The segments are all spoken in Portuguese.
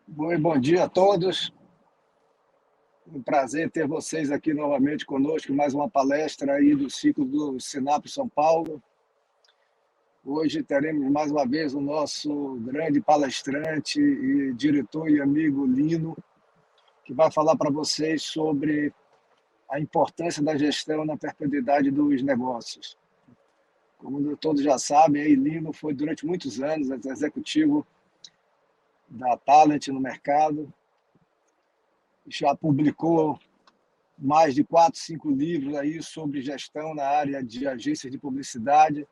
Bom dia a todos. Um prazer ter vocês aqui novamente conosco, mais uma palestra aí do ciclo do Sinap São Paulo. Hoje teremos mais uma vez o nosso grande palestrante e diretor e amigo Lino, que vai falar para vocês sobre a importância da gestão na perpetuidade dos negócios. Como todos já sabem, aí Lino foi durante muitos anos executivo da Talent no mercado, já publicou mais de 4, 5 livros aí sobre gestão na área de agências de publicidade.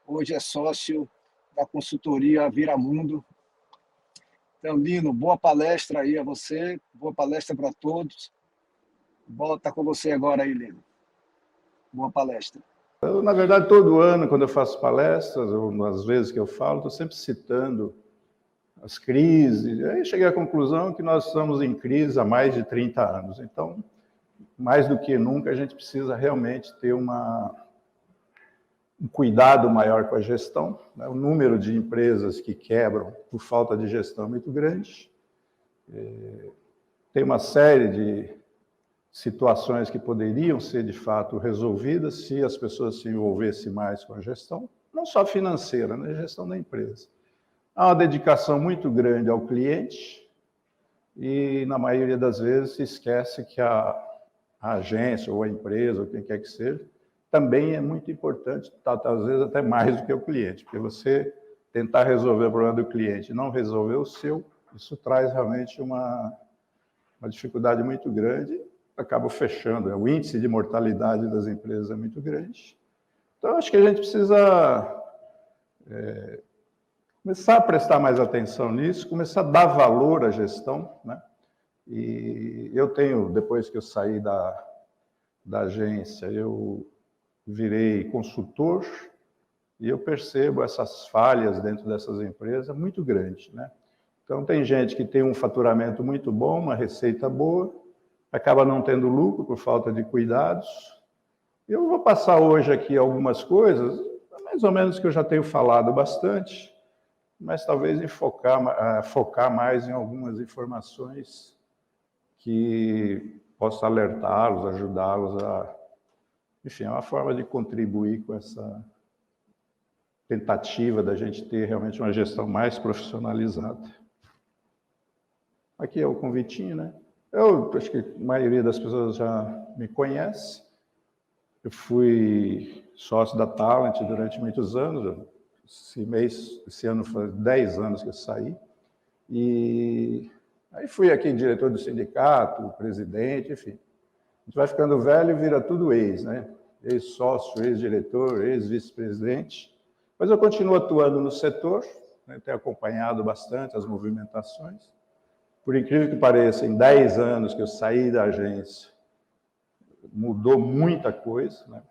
Hoje é sócio da consultoria Viramundo. Então, Lino, boa palestra aí a você, boa palestra para todos. Bola está com você agora aí, Lino. Boa palestra. Na verdade, todo ano, quando eu faço palestras, ou nas vezes que eu falo, estou sempre citando as crises. Aí cheguei à conclusão que nós estamos em crise há mais de 30 anos. Então, mais do que nunca, a gente precisa realmente ter um cuidado maior com a gestão. O número de empresas que quebram por falta de gestão é muito grande. Tem uma série de situações que poderiam ser, de fato, resolvidas se as pessoas se envolvessem mais com a gestão, não só financeira, né? A gestão da empresa. Há uma dedicação muito grande ao cliente e, na maioria das vezes, se esquece que a agência ou a empresa, ou quem quer que seja, também é muito importante, às vezes até mais do que o cliente, porque você tentar resolver o problema do cliente e não resolver o seu, isso traz realmente uma dificuldade muito grande, acaba fechando. O índice de mortalidade das empresas é muito grande. Então, acho que a gente precisa começar a prestar mais atenção nisso, começar a dar valor à gestão, né? E eu tenho, depois que eu saí da agência, eu virei consultor e eu percebo essas falhas dentro dessas empresas muito grandes, né? Então, tem gente que tem um faturamento muito bom, uma receita boa, acaba não tendo lucro por falta de cuidados. Eu vou passar hoje aqui algumas coisas, mais ou menos que eu já tenho falado bastante, mas talvez em focar mais em algumas informações que possa alertá-los, ajudá-los a... Enfim, é uma forma de contribuir com essa tentativa da gente ter realmente uma gestão mais profissionalizada. Aqui é o convitinho, né? Eu acho que a maioria das pessoas já me conhece. Eu fui sócio da Talent durante muitos anos. Esse ano foi 10 anos que eu saí. E aí fui aqui diretor do sindicato, presidente, enfim. A gente vai ficando velho e vira tudo ex, né? Ex-sócio, ex-diretor, ex-vice-presidente. Mas eu continuo atuando no setor, né? Tenho acompanhado bastante as movimentações. Por incrível que pareça, em 10 anos que eu saí da agência, mudou muita coisa, né?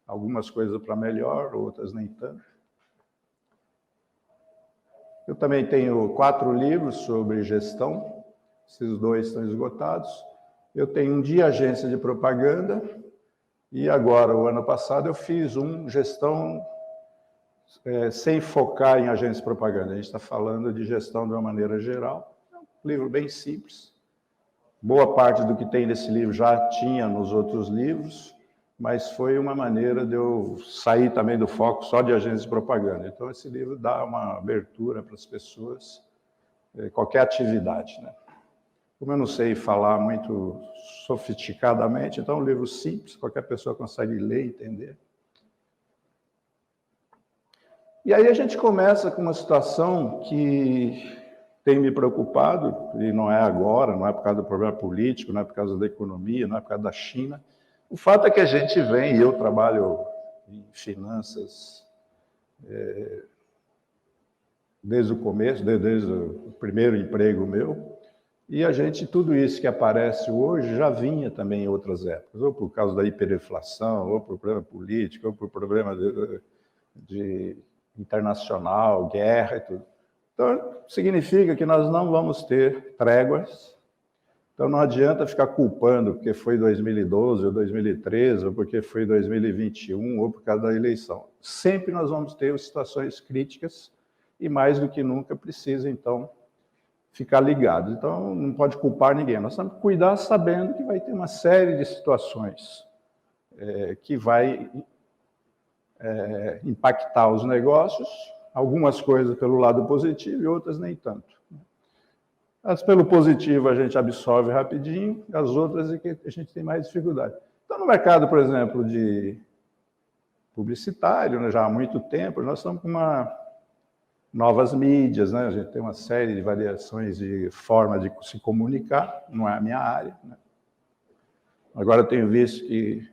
Algumas coisas para melhor, outras nem tanto. Eu também tenho 4 livros sobre gestão, esses 2 estão esgotados. Eu tenho um de agência de propaganda e agora, o ano passado, eu fiz um gestão sem focar em agência de propaganda. A gente está falando de gestão de uma maneira geral. É um livro bem simples. Boa parte do que tem nesse livro já tinha nos outros livros, mas foi uma maneira de eu sair também do foco só de agência de propaganda. Então, esse livro dá uma abertura para as pessoas, qualquer atividade, né? Como eu não sei falar muito sofisticadamente, então é um livro simples, qualquer pessoa consegue ler e entender. E aí a gente começa com uma situação que tem me preocupado, e não é agora, não é por causa do problema político, não é por causa da economia, não é por causa da China. O fato é que a gente vem, e eu trabalho em finanças desde o começo, desde o primeiro emprego meu, e a gente, tudo isso que aparece hoje já vinha também em outras épocas, ou por causa da hiperinflação, ou por problema político, ou por problema de internacional, guerra e tudo. Então, significa que nós não vamos ter tréguas. Então, não adianta ficar culpando porque foi 2012 ou 2013, ou porque foi 2021, ou por causa da eleição. Sempre nós vamos ter situações críticas e, mais do que nunca, precisa, então, ficar ligados. Então, não pode culpar ninguém. Nós temos que cuidar sabendo que vai ter uma série de situações que vai impactar os negócios, algumas coisas pelo lado positivo e outras nem tanto. As pelo positivo a gente absorve rapidinho, as outras é que a gente tem mais dificuldade. Então, no mercado, por exemplo, de publicitário, né, já há muito tempo, nós estamos com novas mídias, né? A gente tem uma série de variações de forma de se comunicar, não é a minha área, né? Agora eu tenho visto que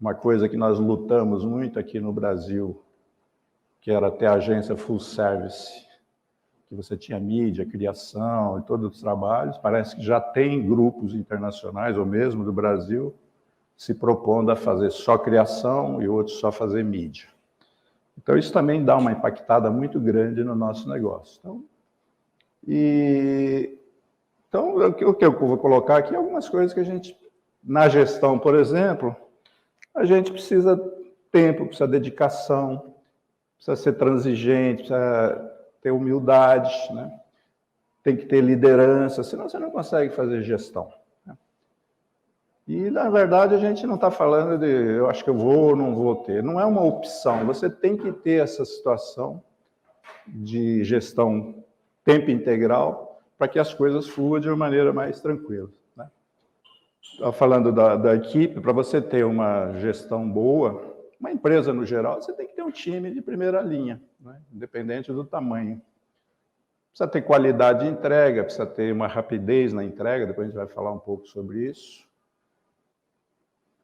uma coisa que nós lutamos muito aqui no Brasil, que era ter a agência full service, que você tinha mídia, criação e todos os trabalhos, parece que já tem grupos internacionais, ou mesmo do Brasil, se propondo a fazer só criação e outros só fazer mídia. Então, isso também dá uma impactada muito grande no nosso negócio. Então, o que eu vou colocar aqui é algumas coisas que a gente, na gestão, por exemplo, a gente precisa tempo, precisa dedicação, precisa ser transigente, precisa ter humildade, né? Tem que ter liderança, senão você não consegue fazer gestão. E, na verdade, a gente não está falando de eu acho que eu vou ou não vou ter. Não é uma opção. Você tem que ter essa situação de gestão tempo integral para que as coisas fluam de uma maneira mais tranquila, né? Estava falando da equipe. Para você ter uma gestão boa, uma empresa no geral, você tem que ter um time de primeira linha, né? Independente do tamanho. Precisa ter qualidade de entrega, precisa ter uma rapidez na entrega, depois a gente vai falar um pouco sobre isso.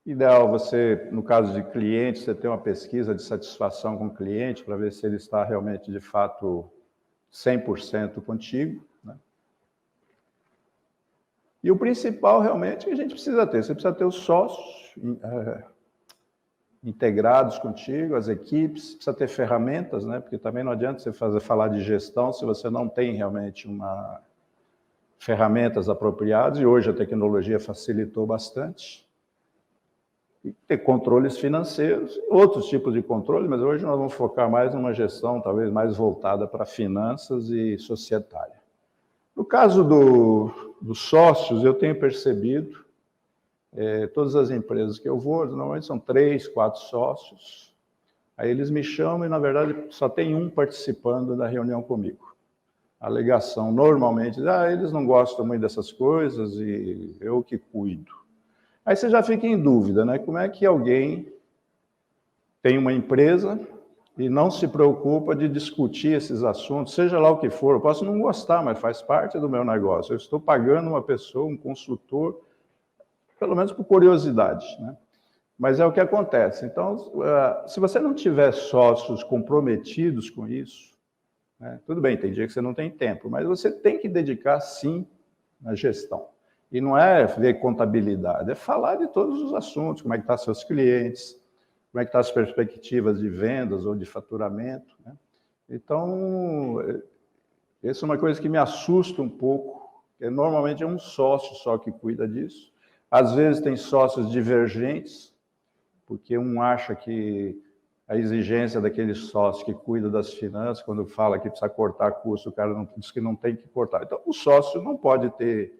Ideal você, no caso de cliente, você ter uma pesquisa de satisfação com o cliente para ver se ele está realmente, de fato, 100% contigo, né? E o principal, realmente, que a gente precisa ter, você precisa ter os sócios integrados contigo, as equipes, precisa ter ferramentas, né? Porque também não adianta você falar de gestão se você não tem realmente ferramentas apropriadas, e hoje a tecnologia facilitou bastante. E ter controles financeiros, outros tipos de controle, mas hoje nós vamos focar mais numa gestão talvez mais voltada para finanças e societária. No caso dos sócios, eu tenho percebido, todas as empresas que eu vou, normalmente são 3, 4 sócios, aí eles me chamam e, na verdade, só tem um participando da reunião comigo. A alegação normalmente, eles não gostam muito dessas coisas e eu que cuido. Aí você já fica em dúvida, né? Como é que alguém tem uma empresa e não se preocupa de discutir esses assuntos, seja lá o que for. Eu posso não gostar, mas faz parte do meu negócio. Eu estou pagando uma pessoa, um consultor, pelo menos por curiosidade, né? Mas é o que acontece. Então, se você não tiver sócios comprometidos com isso, né? Tudo bem, tem dia que você não tem tempo, mas você tem que dedicar, sim, na gestão. E não é ver contabilidade, é falar de todos os assuntos, como é que estão seus clientes, como é que estão as perspectivas de vendas ou de faturamento, né? Então, essa é uma coisa que me assusta um pouco, porque normalmente é um sócio só que cuida disso. Às vezes tem sócios divergentes, porque um acha que a exigência daquele sócio que cuida das finanças, quando fala que precisa cortar custo, o cara diz que não tem que cortar. Então, o sócio não pode ter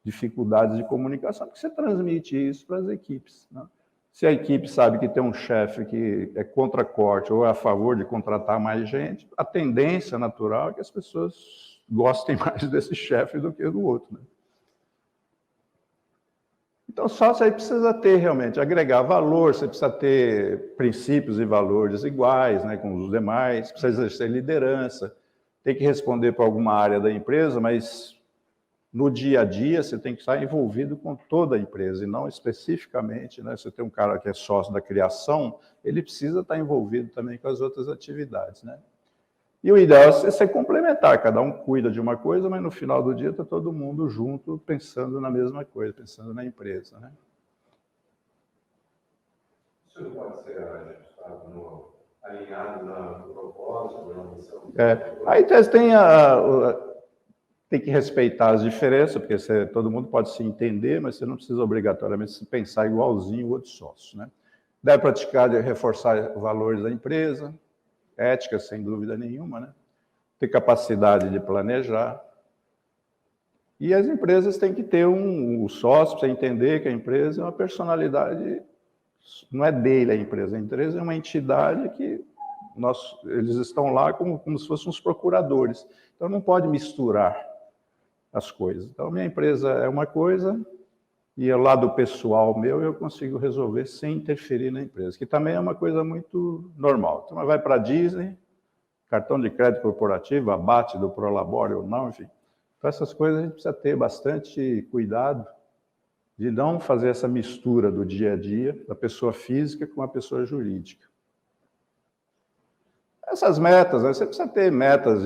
dificuldades de comunicação, porque você transmite isso para as equipes, né? Se a equipe sabe que tem um chefe que é contra corte ou é a favor de contratar mais gente, a tendência natural é que as pessoas gostem mais desse chefe do que do outro, né? Então, sócio aí precisa ter realmente, agregar valor, você precisa ter princípios e valores iguais, né, com os demais, precisa exercer liderança, tem que responder para alguma área da empresa, mas no dia a dia, você tem que estar envolvido com toda a empresa, e não especificamente, né? Você tem um cara que é sócio da criação, ele precisa estar envolvido também com as outras atividades, né? E o ideal é ser complementar, cada um cuida de uma coisa, mas no final do dia está todo mundo junto, pensando na mesma coisa, pensando na empresa, né? Isso não pode ser ajustado, alinhado no propósito, na missão? Aí tem que respeitar as diferenças, porque todo mundo pode se entender, mas você não precisa obrigatoriamente se pensar igualzinho o outro sócio, né? Deve praticar de reforçar os valores da empresa, ética, sem dúvida nenhuma, né? Ter capacidade de planejar, E as empresas têm que ter o sócio, para entender que a empresa é uma personalidade, não é dele a empresa é uma entidade que eles estão lá como se fossem uns procuradores. Então não pode misturar as coisas. Então minha empresa é uma coisa e o lado pessoal meu eu consigo resolver sem interferir na empresa, que também é uma coisa muito normal. Então vai para a Disney, cartão de crédito corporativo, abate do Prolabore ou não, enfim. Então, essas coisas a gente precisa ter bastante cuidado de não fazer essa mistura do dia a dia da pessoa física com a pessoa jurídica. Essas metas, né? Você precisa ter metas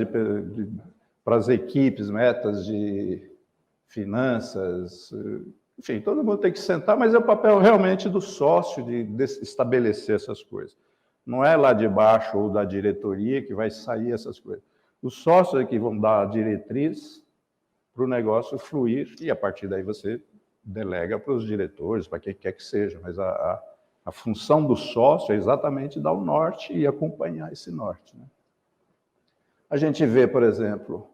para as equipes, metas de finanças, enfim, todo mundo tem que sentar, mas é o papel realmente do sócio de estabelecer essas coisas. Não é lá de baixo ou da diretoria que vai sair essas coisas. Os sócios é que vão dar a diretriz para o negócio fluir, e a partir daí você delega para os diretores, para quem quer que seja, mas a função do sócio é exatamente dar o norte e acompanhar esse norte, né? A gente vê, por exemplo,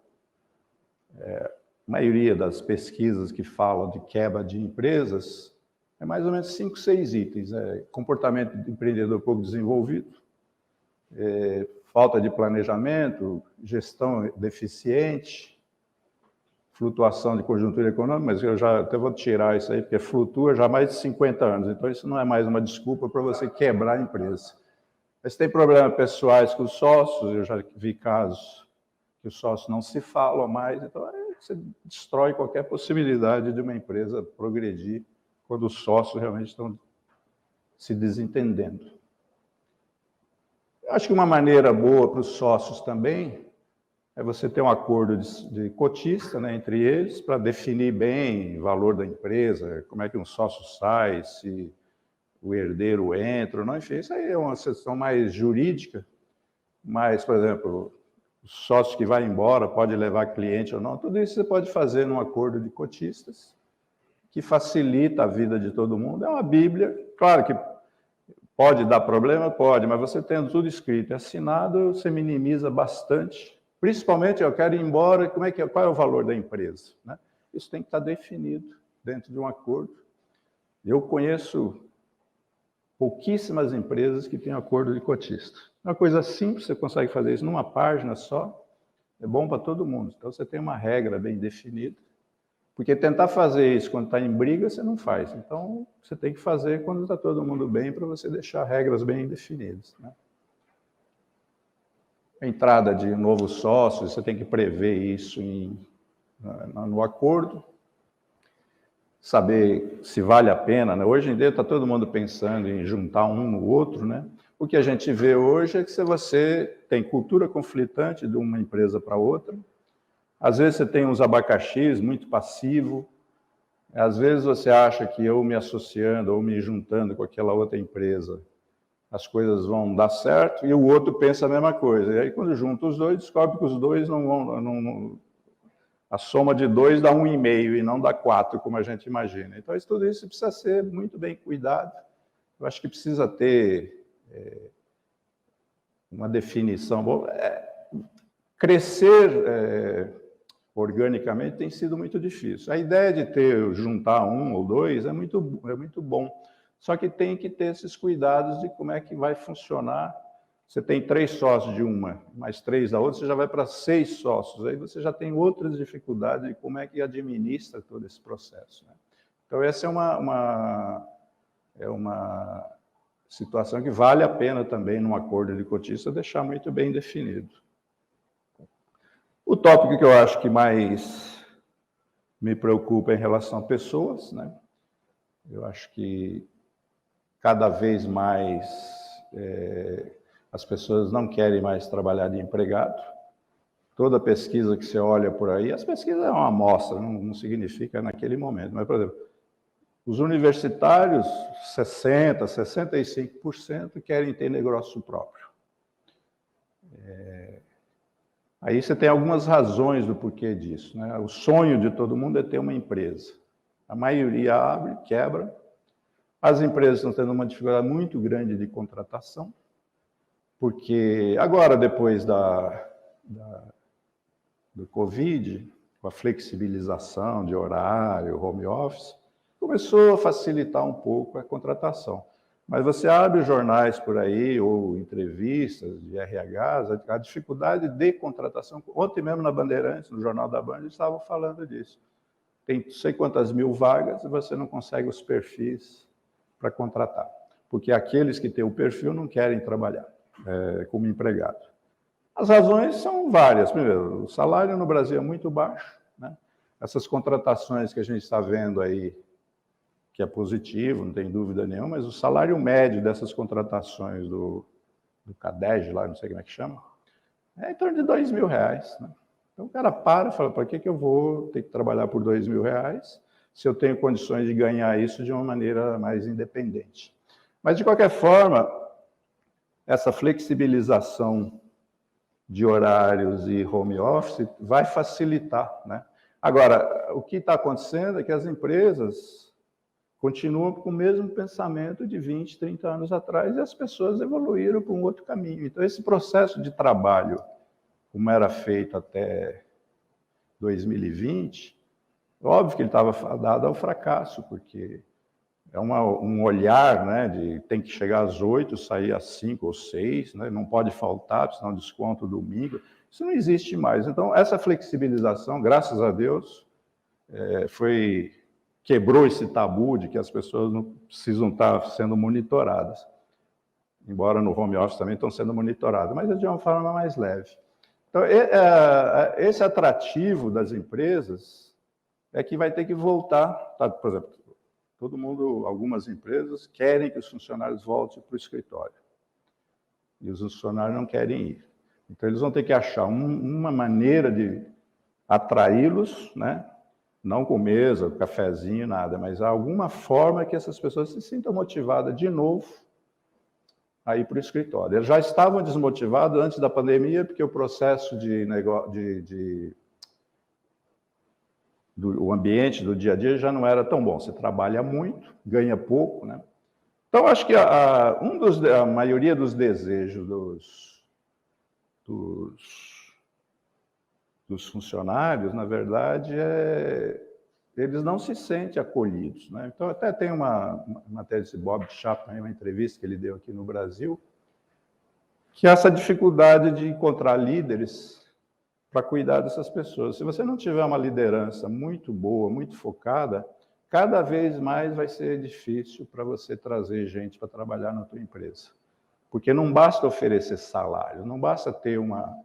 a maioria das pesquisas que falam de quebra de empresas é mais ou menos 5, 6 itens. Comportamento do empreendedor pouco desenvolvido, falta de planejamento, gestão deficiente, flutuação de conjuntura econômica, mas eu já até vou tirar isso aí, porque flutua já há mais de 50 anos, então isso não é mais uma desculpa para você quebrar a empresa. Mas tem problemas pessoais com os sócios, eu já vi casos que os sócios não se falam mais, então você destrói qualquer possibilidade de uma empresa progredir quando os sócios realmente estão se desentendendo. Eu acho que uma maneira boa para os sócios também é você ter um acordo de cotista, né, entre eles, para definir bem o valor da empresa, como é que um sócio sai, se o herdeiro entra ou não, enfim, isso aí é uma questão mais jurídica, mas, por exemplo, o sócio que vai embora pode levar cliente ou não, tudo isso você pode fazer num acordo de cotistas, que facilita a vida de todo mundo. É uma Bíblia, claro que pode dar problema, pode, mas você tendo tudo escrito e assinado, você minimiza bastante. Principalmente, eu quero ir embora, qual é o valor da empresa, né? Isso tem que estar definido dentro de um acordo. Eu conheço pouquíssimas empresas que têm acordo de cotista. Uma coisa simples, você consegue fazer isso numa página só, é bom para todo mundo. Então, você tem uma regra bem definida, porque tentar fazer isso quando está em briga, você não faz. Então, você tem que fazer quando está todo mundo bem, para você deixar regras bem definidas, né? A entrada de novos sócios, você tem que prever isso no acordo, saber se vale a pena, né? Hoje em dia está todo mundo pensando em juntar um no outro, né? O que a gente vê hoje é que se você tem cultura conflitante de uma empresa para outra, às vezes você tem uns abacaxis muito passivo, às vezes você acha que eu me associando ou me juntando com aquela outra empresa, as coisas vão dar certo, e o outro pensa a mesma coisa. E aí, quando junta os dois, descobre que os dois não vão... a soma de 2 dá 1,5 e não dá 4, como a gente imagina. Então, tudo isso precisa ser muito bem cuidado. Eu acho que precisa ter uma definição. Crescer organicamente tem sido muito difícil. A ideia de juntar 1 ou 2 é muito bom. Só que tem que ter esses cuidados de como é que vai funcionar. Você tem 3 sócios de uma, mais 3 da outra, você já vai para 6 sócios. Aí você já tem outras dificuldades de como é que administra todo esse processo, né? Então, essa é uma situação que vale a pena também, num acordo de cotista, deixar muito bem definido. O tópico que eu acho que mais me preocupa é em relação a pessoas, né? Eu acho que cada vez mais as pessoas não querem mais trabalhar de empregado. Toda pesquisa que você olha por aí, as pesquisas é uma amostra, não significa naquele momento. Mas, por exemplo, os universitários, 60%, 65% querem ter negócio próprio. Aí você tem algumas razões do porquê disso, né? O sonho de todo mundo é ter uma empresa. A maioria abre, quebra. As empresas estão tendo uma dificuldade muito grande de contratação, porque agora, depois do Covid, com a flexibilização de horário, home office, começou a facilitar um pouco a contratação. Mas você abre jornais por aí, ou entrevistas de RHs, a dificuldade de contratação. Ontem mesmo na Bandeirantes, no Jornal da Band, eles estavam falando disso. Tem não sei quantas mil vagas e você não consegue os perfis para contratar. Porque aqueles que têm o perfil não querem trabalhar como empregado. As razões são várias. Primeiro, o salário no Brasil é muito baixo, né? Essas contratações que a gente está vendo aí, que é positivo, não tem dúvida nenhuma, mas o salário médio dessas contratações do CADEG, lá, não sei como é que chama, é em torno de R$2.000, né? Então o cara para e fala, por que eu vou ter que trabalhar por R$2.000 se eu tenho condições de ganhar isso de uma maneira mais independente? Mas, de qualquer forma, essa flexibilização de horários e home office vai facilitar, né? Agora, o que está acontecendo é que as empresas continuam com o mesmo pensamento de 20, 30 anos atrás e as pessoas evoluíram para um outro caminho. Então, esse processo de trabalho, como era feito até 2020, óbvio que ele estava fadado ao fracasso, porque é um olhar, né, de tem que chegar às 8, sair às 5 ou 6, né, não pode faltar, senão desconto domingo. Isso não existe mais. Então, essa flexibilização, graças a Deus, quebrou esse tabu de que as pessoas não precisam estar sendo monitoradas. Embora no home office também estão sendo monitoradas, mas é de uma forma mais leve. Então, esse atrativo das empresas é que vai ter que voltar. Tá? Por exemplo, algumas empresas querem que os funcionários voltem para o escritório. E os funcionários não querem ir. Então, eles vão ter que achar uma maneira de atraí-los, né? Não com mesa, cafezinho, nada, mas alguma forma que essas pessoas se sintam motivadas de novo a ir para o escritório. Eles já estavam desmotivados antes da pandemia, porque o processo o ambiente do dia a dia já não era tão bom. Você trabalha muito, ganha pouco, né? Então, acho que a maioria dos desejos dos funcionários, na verdade, eles não se sentem acolhidos, né? Então, até tem uma matéria de Bob Chapman, uma entrevista que ele deu aqui no Brasil, que é essa dificuldade de encontrar líderes para cuidar dessas pessoas. Se você não tiver uma liderança muito boa, muito focada, cada vez mais vai ser difícil para você trazer gente para trabalhar na tua empresa. Porque não basta oferecer salário, não basta ter uma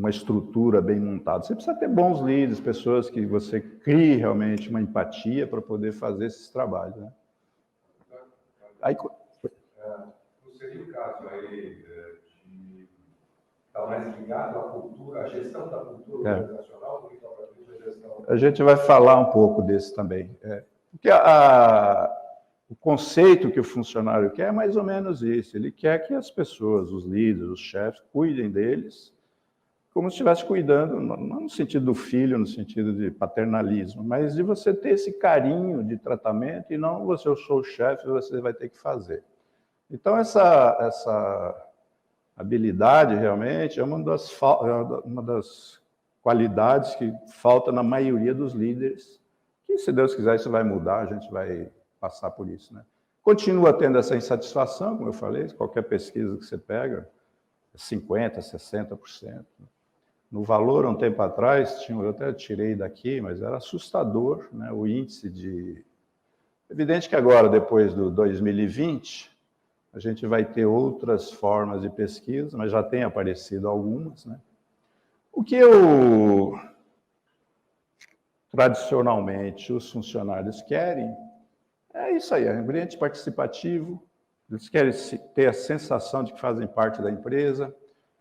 estrutura bem montada. Você precisa ter bons líderes, pessoas que você crie realmente uma empatia para poder fazer esses trabalhos, né? Aí, não seria o caso aí de estar mais ligado à cultura, à gestão da cultura organizacional do que propriamente a gestão? A gente vai falar um pouco desse também. Porque o conceito que o funcionário quer é mais ou menos isso. Ele quer que as pessoas, os líderes, os chefes, cuidem deles como se estivesse cuidando, não no sentido do filho, no sentido de paternalismo, mas de você ter esse carinho de tratamento e não eu sou o chefe, você vai ter que fazer. Então, essa habilidade realmente é uma das qualidades que falta na maioria dos líderes, que, se Deus quiser, isso vai mudar, a gente vai passar por isso, né? Continua tendo essa insatisfação, como eu falei, qualquer pesquisa que você pega, 50%, 60%. No valor, um tempo atrás, eu até tirei daqui, mas era assustador, né, o índice de... Evidente que agora, depois do 2020, a gente vai ter outras formas de pesquisa, mas já tem aparecido algumas, né? O que tradicionalmente os funcionários querem é isso aí, é um ambiente participativo, eles querem ter a sensação de que fazem parte da empresa,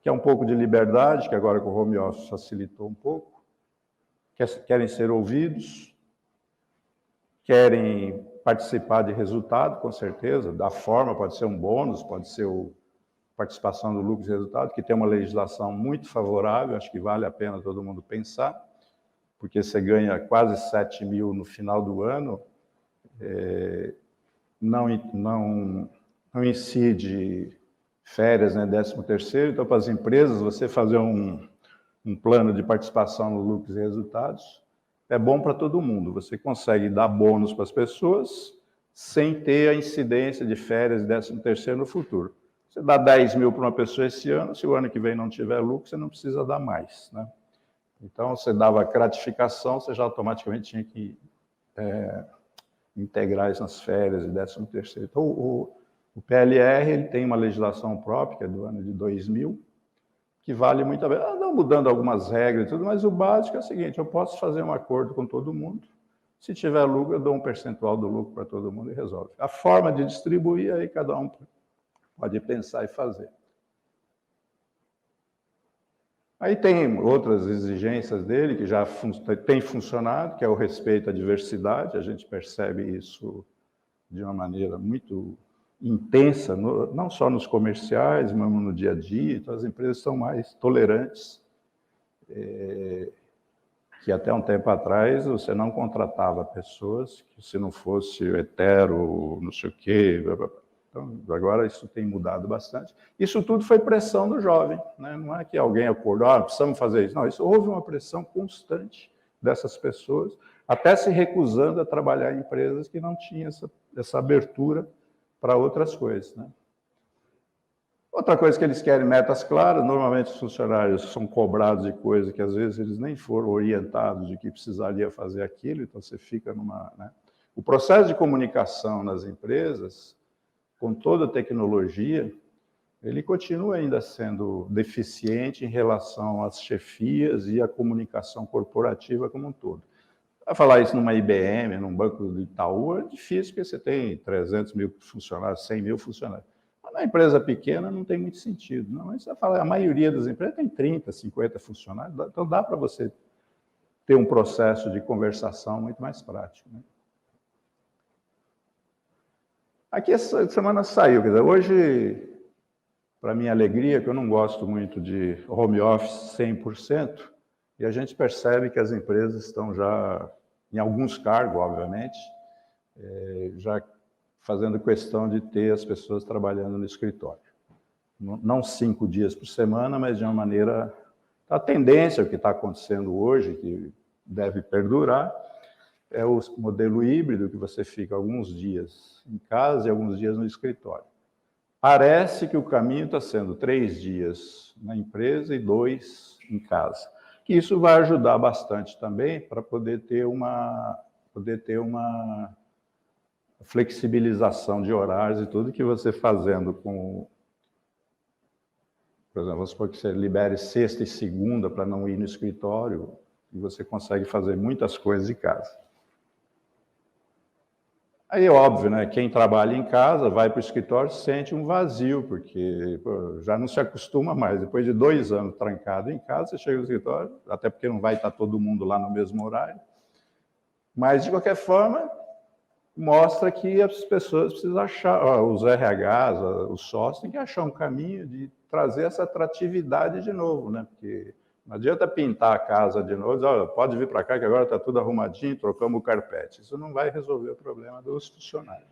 que é um pouco de liberdade, que agora com o home office facilitou um pouco, querem ser ouvidos, querem participar de resultado, com certeza, da forma, pode ser um bônus, pode ser participação do lucro de resultado, que tem uma legislação muito favorável, acho que vale a pena todo mundo pensar, porque você ganha quase 7 mil no final do ano, não incide férias, né, 13º, então para as empresas você fazer um um plano de participação no lucros e resultados, é bom para todo mundo. Você consegue dar bônus para as pessoas sem ter a incidência de férias e 13º no futuro. Você dá 10 mil para uma pessoa esse ano, se o ano que vem não tiver lucro, você não precisa dar mais, né? Então, você dava gratificação, você já automaticamente tinha que integrar isso nas férias e 13º. Então, o PLR ele tem uma legislação própria, que é do ano de 2000, que vale muito a pena. Não mudando algumas regras e tudo, mas o básico é o seguinte: eu posso fazer um acordo com todo mundo, se tiver lucro, eu dou um percentual do lucro para todo mundo e resolve. A forma de distribuir, aí cada um pode pensar e fazer. Aí tem outras exigências dele que já tem funcionado, que é o respeito à diversidade. A gente percebe isso de uma maneira muito intensa, não só nos comerciais, mas no dia a dia. Então, as empresas são mais tolerantes, que até um tempo atrás você não contratava pessoas que, se não fosse hetero, não sei o quê. Então, agora isso tem mudado bastante. Isso tudo foi pressão do jovem, né? Não é que alguém acordou, precisamos fazer isso. Não, isso houve uma pressão constante dessas pessoas, até se recusando a trabalhar em empresas que não tinham essa abertura para outras coisas, né? Outra coisa que eles querem, metas claras. Normalmente os funcionários são cobrados de coisas que às vezes eles nem foram orientados de que precisaria fazer aquilo, então você fica numa, né? O processo de comunicação nas empresas, com toda a tecnologia, ele continua ainda sendo deficiente em relação às chefias e à comunicação corporativa como um todo. Vai falar isso numa IBM, num banco de Itaú, é difícil, porque você tem 300 mil funcionários, 100 mil funcionários. Mas na empresa pequena não tem muito sentido. Não, mas você vai falar, a maioria das empresas tem 30, 50 funcionários, então dá para você ter um processo de conversação muito mais prático, né? Aqui essa semana saiu, quer dizer, hoje, para minha alegria, que eu não gosto muito de home office 100%, e a gente percebe que as empresas estão já, em alguns cargos, obviamente, já fazendo questão de ter as pessoas trabalhando no escritório. Não 5 dias por semana, mas de uma maneira... A tendência, o que está acontecendo hoje, que deve perdurar, é o modelo híbrido, que você fica alguns dias em casa e alguns dias no escritório. Parece que o caminho está sendo 3 dias na empresa e 2 em casa. Que isso vai ajudar bastante também para poder ter uma flexibilização de horários e tudo, que você fazendo com... Por exemplo, vamos supor que você libere sexta e segunda para não ir no escritório, e você consegue fazer muitas coisas de casa. Aí é óbvio, né? Quem trabalha em casa, vai para o escritório, sente um vazio, porque já não se acostuma mais. Depois de 2 anos trancado em casa, você chega no escritório, até porque não vai estar todo mundo lá no mesmo horário. Mas, de qualquer forma, mostra que as pessoas precisam achar, os RHs, os sócios, têm que achar um caminho de trazer essa atratividade de novo, né? Porque não adianta pintar a casa de novo, dizer, olha, pode vir para cá que agora está tudo arrumadinho, trocamos o carpete. Isso não vai resolver o problema dos funcionários.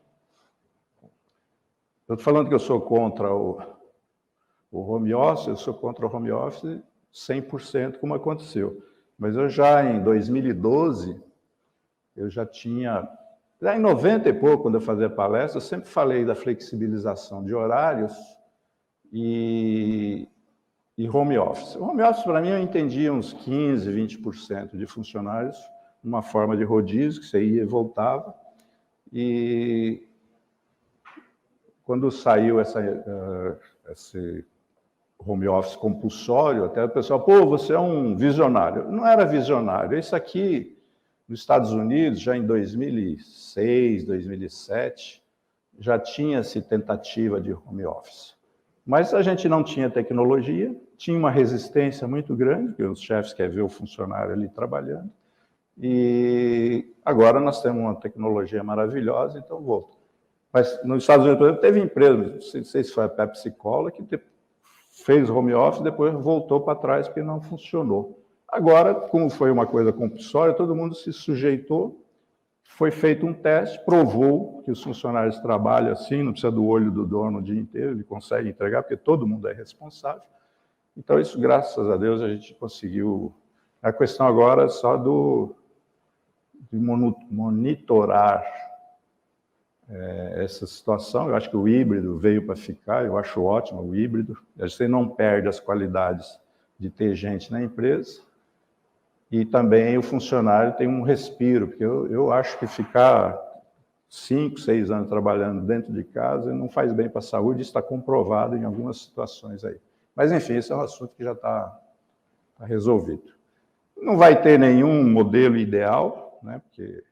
Eu estou falando que eu sou contra o home office, eu sou contra o home office 100%, como aconteceu. Mas eu já, em 2012, eu já tinha... Já em 90 e pouco, quando eu fazia palestra, eu sempre falei da flexibilização de horários e home office. O home office, para mim, eu entendia uns 15, 20% de funcionários, uma forma de rodízio, que você ia e voltava. E quando saiu esse home office compulsório, até o pessoal, pô, você é um visionário. Não era visionário. Isso aqui, nos Estados Unidos, já em 2006, 2007, já tinha-se tentativa de home office. Mas a gente não tinha tecnologia, tinha uma resistência muito grande, porque os chefes querem ver o funcionário ali trabalhando. E agora nós temos uma tecnologia maravilhosa, então volta. Mas nos Estados Unidos, por exemplo, teve empresa, não sei se foi a Pepsi Cola, que fez home office e depois voltou para trás porque não funcionou. Agora, como foi uma coisa compulsória, todo mundo se sujeitou. Foi feito um teste, provou que os funcionários trabalham assim, não precisa do olho do dono o dia inteiro, ele consegue entregar, porque todo mundo é responsável. Então, isso, graças a Deus, a gente conseguiu. A questão agora é só de monitorar essa situação. Eu acho que o híbrido veio para ficar, eu acho ótimo o híbrido. Você não perde as qualidades de ter gente na empresa, e também o funcionário tem um respiro, porque eu acho que ficar 5, 6 anos trabalhando dentro de casa não faz bem para a saúde, isso está comprovado em algumas situações aí. Mas, enfim, esse é um assunto que já está resolvido. Não vai ter nenhum modelo ideal, né? Porque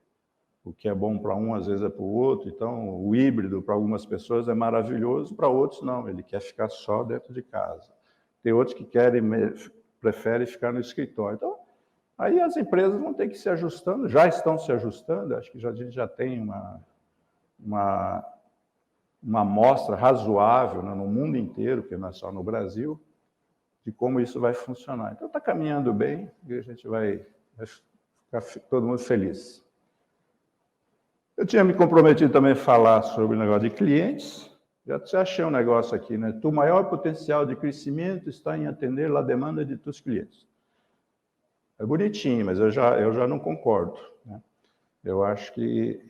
o que é bom para um, às vezes, é para o outro. Então, o híbrido, para algumas pessoas, é maravilhoso, para outros, não. Ele quer ficar só dentro de casa. Tem outros que preferem ficar no escritório. Então, aí as empresas vão ter que ir se ajustando, já estão se ajustando. Acho que a gente já tem uma amostra razoável, né, no mundo inteiro, porque não é só no Brasil, de como isso vai funcionar. Então, está caminhando bem e a gente vai ficar todo mundo feliz. Eu tinha me comprometido também a falar sobre o negócio de clientes. Já achei um negócio aqui, né? O maior potencial de crescimento está em atender a demanda de tus clientes. É bonitinho, mas eu já não concordo, né? Eu acho que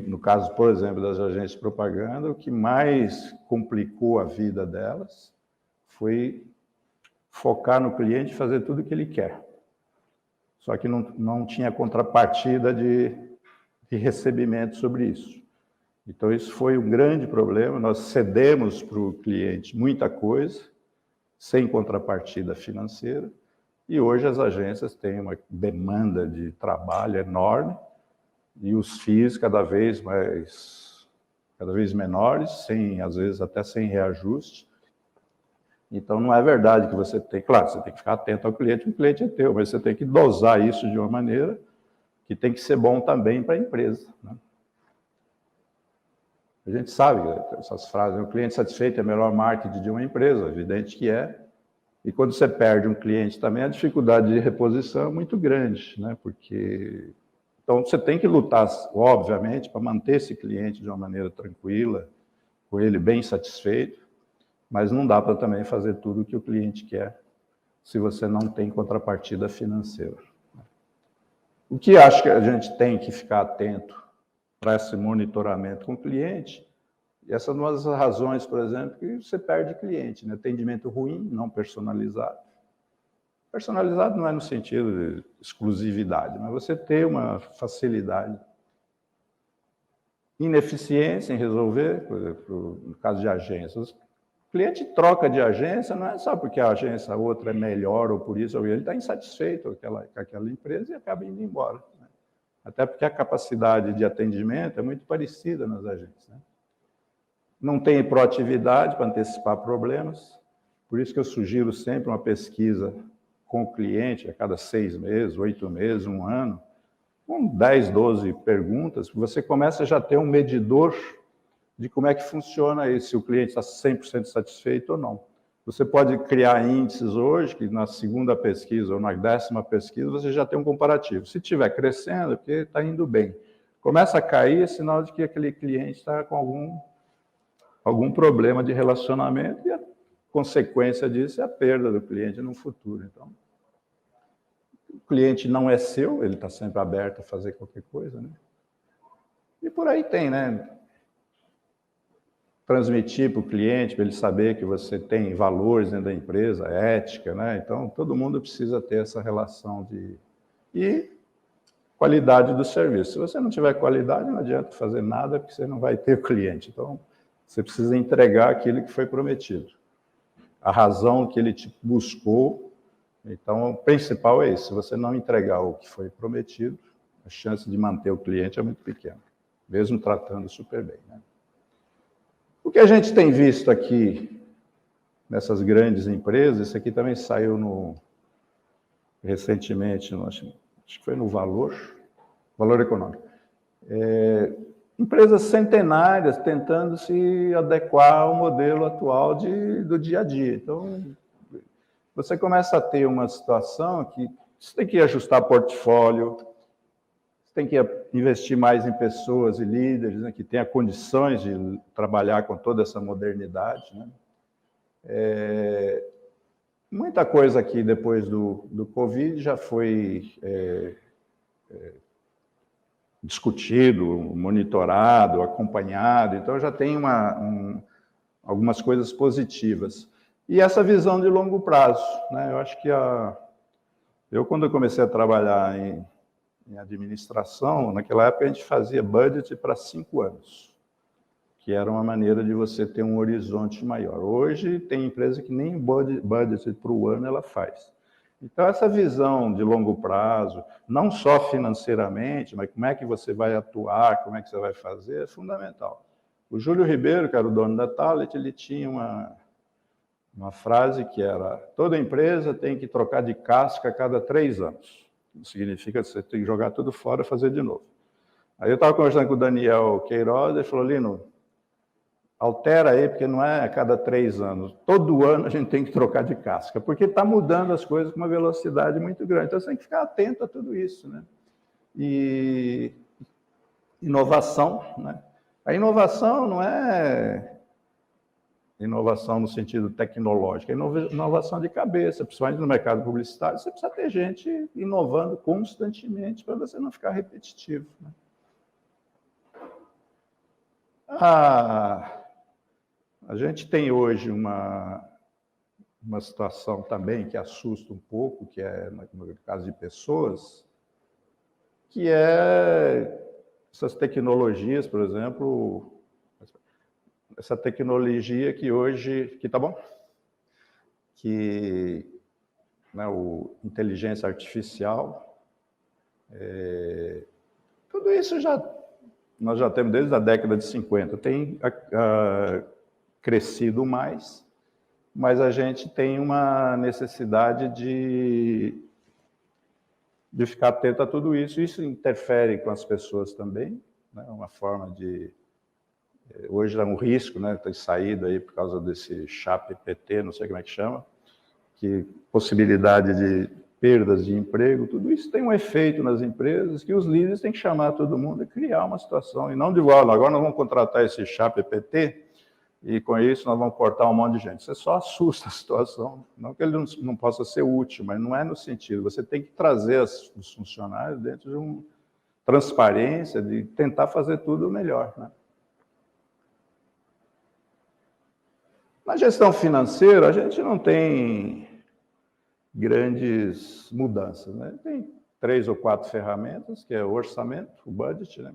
no caso, por exemplo, das agências de propaganda, o que mais complicou a vida delas foi focar no cliente e fazer tudo o que ele quer. Só que não tinha contrapartida de recebimento sobre isso. Então, isso foi um grande problema. Nós cedemos para o cliente muita coisa, sem contrapartida financeira, e hoje as agências têm uma demanda de trabalho enorme, e os FIIs cada vez menores, às vezes até sem reajuste. Então, não é verdade que você tem... Claro, você tem que ficar atento ao cliente, o cliente é teu, mas você tem que dosar isso de uma maneira que tem que ser bom também para a empresa, né? A gente sabe essas frases, o cliente satisfeito é o melhor marketing de uma empresa, evidente que é. E quando você perde um cliente também, a dificuldade de reposição é muito grande, né? Porque... Então, você tem que lutar, obviamente, para manter esse cliente de uma maneira tranquila, com ele bem satisfeito, mas não dá para também fazer tudo o que o cliente quer, se você não tem contrapartida financeira. O que acho que a gente tem que ficar atento para esse monitoramento com o cliente, e essas são as razões, por exemplo, que você perde cliente, né? Atendimento ruim, não personalizado. Personalizado não é no sentido de exclusividade, mas você ter uma facilidade. Ineficiência em resolver, por exemplo, no caso de agências. O cliente troca de agência, não é só porque a agência outra é melhor ou por isso, ou ele está insatisfeito com aquela empresa e acaba indo embora, né? Até porque a capacidade de atendimento é muito parecida nas agências, né? Não tem proatividade para antecipar problemas, por isso que eu sugiro sempre uma pesquisa com o cliente a cada 6 meses, 8 meses, 1 ano, com 10, 12 perguntas, você começa a já ter um medidor de como é que funciona isso, se o cliente está 100% satisfeito ou não. Você pode criar índices hoje, que na segunda pesquisa ou na 10ª pesquisa você já tem um comparativo. Se estiver crescendo, é porque está indo bem. Começa a cair, é sinal de que aquele cliente está com algum problema de relacionamento, e a consequência disso é a perda do cliente no futuro. Então, o cliente não é seu, ele está sempre aberto a fazer qualquer coisa, né? E por aí tem, né? Transmitir para o cliente, para ele saber que você tem valores dentro da empresa, ética, né? Então, todo mundo precisa ter essa relação e qualidade do serviço. Se você não tiver qualidade, não adianta fazer nada, porque você não vai ter o cliente. Então, você precisa entregar aquilo que foi prometido. A razão que ele te buscou. Então, o principal é isso. Se você não entregar o que foi prometido, a chance de manter o cliente é muito pequena, mesmo tratando super bem, né? O que a gente tem visto aqui nessas grandes empresas, isso aqui também saiu recentemente, acho que foi no Valor Econômico. Empresas centenárias tentando se adequar ao modelo atual do dia a dia. Então, você começa a ter uma situação que você tem que ajustar portfólio, você tem que investir mais em pessoas e líderes, né, que tenham condições de trabalhar com toda essa modernidade, né? Muita coisa aqui depois do Covid já foi discutido, monitorado, acompanhado, então já tem algumas coisas positivas. E essa visão de longo prazo, né? Eu acho que quando eu comecei a trabalhar em administração, naquela época a gente fazia budget para 5 anos, que era uma maneira de você ter um horizonte maior. Hoje tem empresa que nem budget para o ano ela faz. Então essa visão de longo prazo, não só financeiramente, mas como é que você vai atuar, como é que você vai fazer, é fundamental. O Júlio Ribeiro, que era o dono da Talent, ele tinha uma frase que era: toda empresa tem que trocar de casca a cada 3 anos. Isso significa que você tem que jogar tudo fora e fazer de novo. Aí eu estava conversando com o Daniel Queiroz, ele falou: Lino, altera aí, porque não é a cada 3 anos. Todo ano a gente tem que trocar de casca, porque está mudando as coisas com uma velocidade muito grande. Então você tem que ficar atento a tudo isso, né? E inovação, né? A inovação não é inovação no sentido tecnológico, é inovação de cabeça, principalmente no mercado publicitário. Você precisa ter gente inovando constantemente para você não ficar repetitivo, né? A gente tem hoje uma situação também que assusta um pouco, que é, no caso de pessoas, que é essas tecnologias, por exemplo, essa tecnologia que hoje, tá bom? Que, né, inteligência artificial, tudo isso nós já temos desde a década de 50, tem crescido mais, mas a gente tem uma necessidade de ficar atento a tudo isso. Isso interfere com as pessoas também, né? Uma forma de... Hoje é um risco, né? Tem saído aí por causa desse ChatGPT, não sei como é que chama, que possibilidade de perdas de emprego, tudo isso tem um efeito nas empresas que os líderes têm que chamar todo mundo e criar uma situação, e não de igual, agora nós vamos contratar esse ChatGPT e com isso nós vamos cortar um monte de gente. Você só assusta a situação, não que ele não possa ser útil, mas não é no sentido, você tem que trazer os funcionários dentro de uma transparência, de tentar fazer tudo melhor, né? Na gestão financeira, a gente não tem grandes mudanças, né? Tem 3 ou 4 ferramentas, que é o orçamento, o budget, né?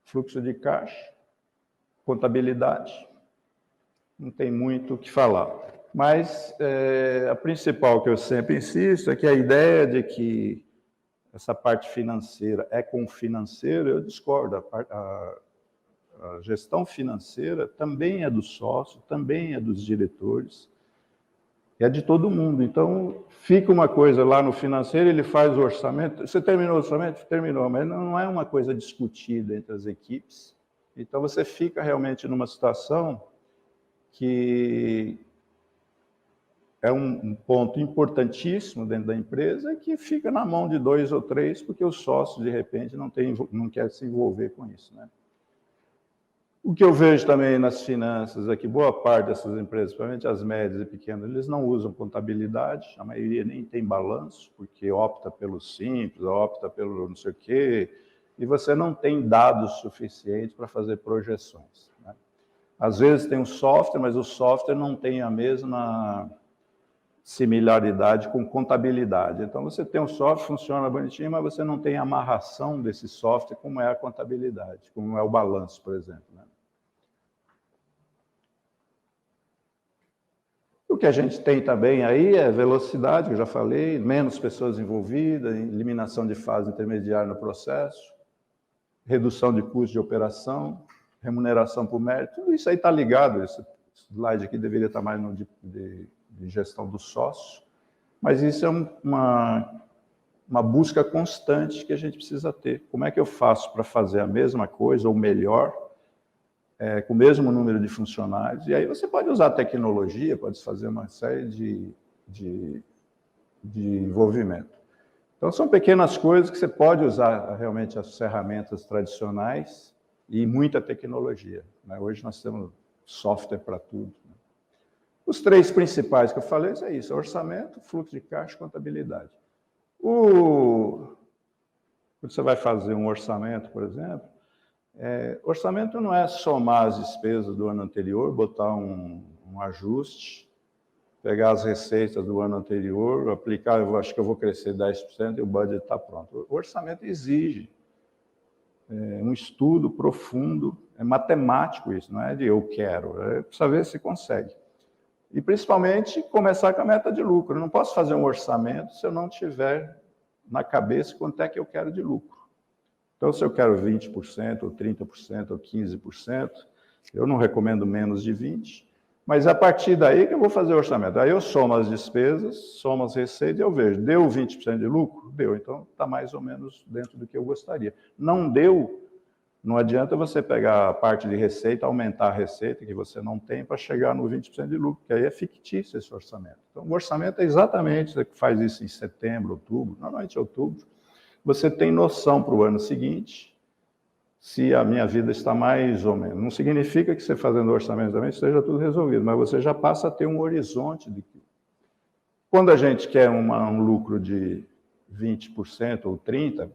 Fluxo de caixa, contabilidade. Não tem muito o que falar. Mas a principal que eu sempre insisto é que a ideia de que essa parte financeira é com o financeiro, eu discordo. A gestão financeira também é do sócio, também é dos diretores, é de todo mundo. Então, fica uma coisa lá no financeiro, ele faz o orçamento. Você terminou o orçamento? Terminou, mas não é uma coisa discutida entre as equipes. Então, você fica realmente numa situação que é um ponto importantíssimo dentro da empresa e que fica na mão de 2 ou 3, porque o sócio, de repente, não quer se envolver com isso, né? O que eu vejo também nas finanças é que boa parte dessas empresas, principalmente as médias e pequenas, eles não usam contabilidade, a maioria nem tem balanço, porque opta pelo simples, opta pelo não sei o quê, e você não tem dados suficientes para fazer projeções, né? Às vezes tem um software, mas o software não tem a mesma similaridade com contabilidade. Então você tem um software, funciona bonitinho, mas você não tem a amarração desse software como é a contabilidade, como é o balanço, por exemplo, né? O que a gente tem também aí é velocidade, que eu já falei, menos pessoas envolvidas, eliminação de fase intermediária no processo, redução de custo de operação, remuneração por mérito, tudo isso aí está ligado. Esse slide aqui deveria estar mais no de gestão do sócio, mas isso é uma busca constante que a gente precisa ter. Como é que eu faço para fazer a mesma coisa ou melhor, com o mesmo número de funcionários? E aí você pode usar tecnologia, pode fazer uma série de envolvimento. Então, são pequenas coisas que você pode usar realmente as ferramentas tradicionais e muita tecnologia, né? Hoje nós temos software para tudo, né? Os três principais que eu falei é isso: orçamento, fluxo de caixa e contabilidade. Quando você vai fazer um orçamento, por exemplo, orçamento não é somar as despesas do ano anterior, botar um ajuste, pegar as receitas do ano anterior, aplicar, eu acho que eu vou crescer 10% e o budget está pronto. O orçamento exige um estudo profundo, é matemático isso, não é de eu quero, precisa ver se consegue. E, principalmente, começar com a meta de lucro. Eu não posso fazer um orçamento se eu não tiver na cabeça quanto é que eu quero de lucro. Então, se eu quero 20%, ou 30%, ou 15%, eu não recomendo menos de 20%, mas é a partir daí que eu vou fazer o orçamento. Aí eu somo as despesas, somo as receitas e eu vejo, deu 20% de lucro? Deu, então está mais ou menos dentro do que eu gostaria. Não deu, não adianta você pegar a parte de receita, aumentar a receita que você não tem para chegar no 20% de lucro, porque aí é fictício esse orçamento. Então, o orçamento é exatamente, você faz isso em setembro, outubro, normalmente outubro, você tem noção para o ano seguinte se a minha vida está mais ou menos. Não significa que você fazendo o orçamento também esteja tudo resolvido, mas você já passa a ter um horizonte de que quando a gente quer um lucro de 20% ou 30%,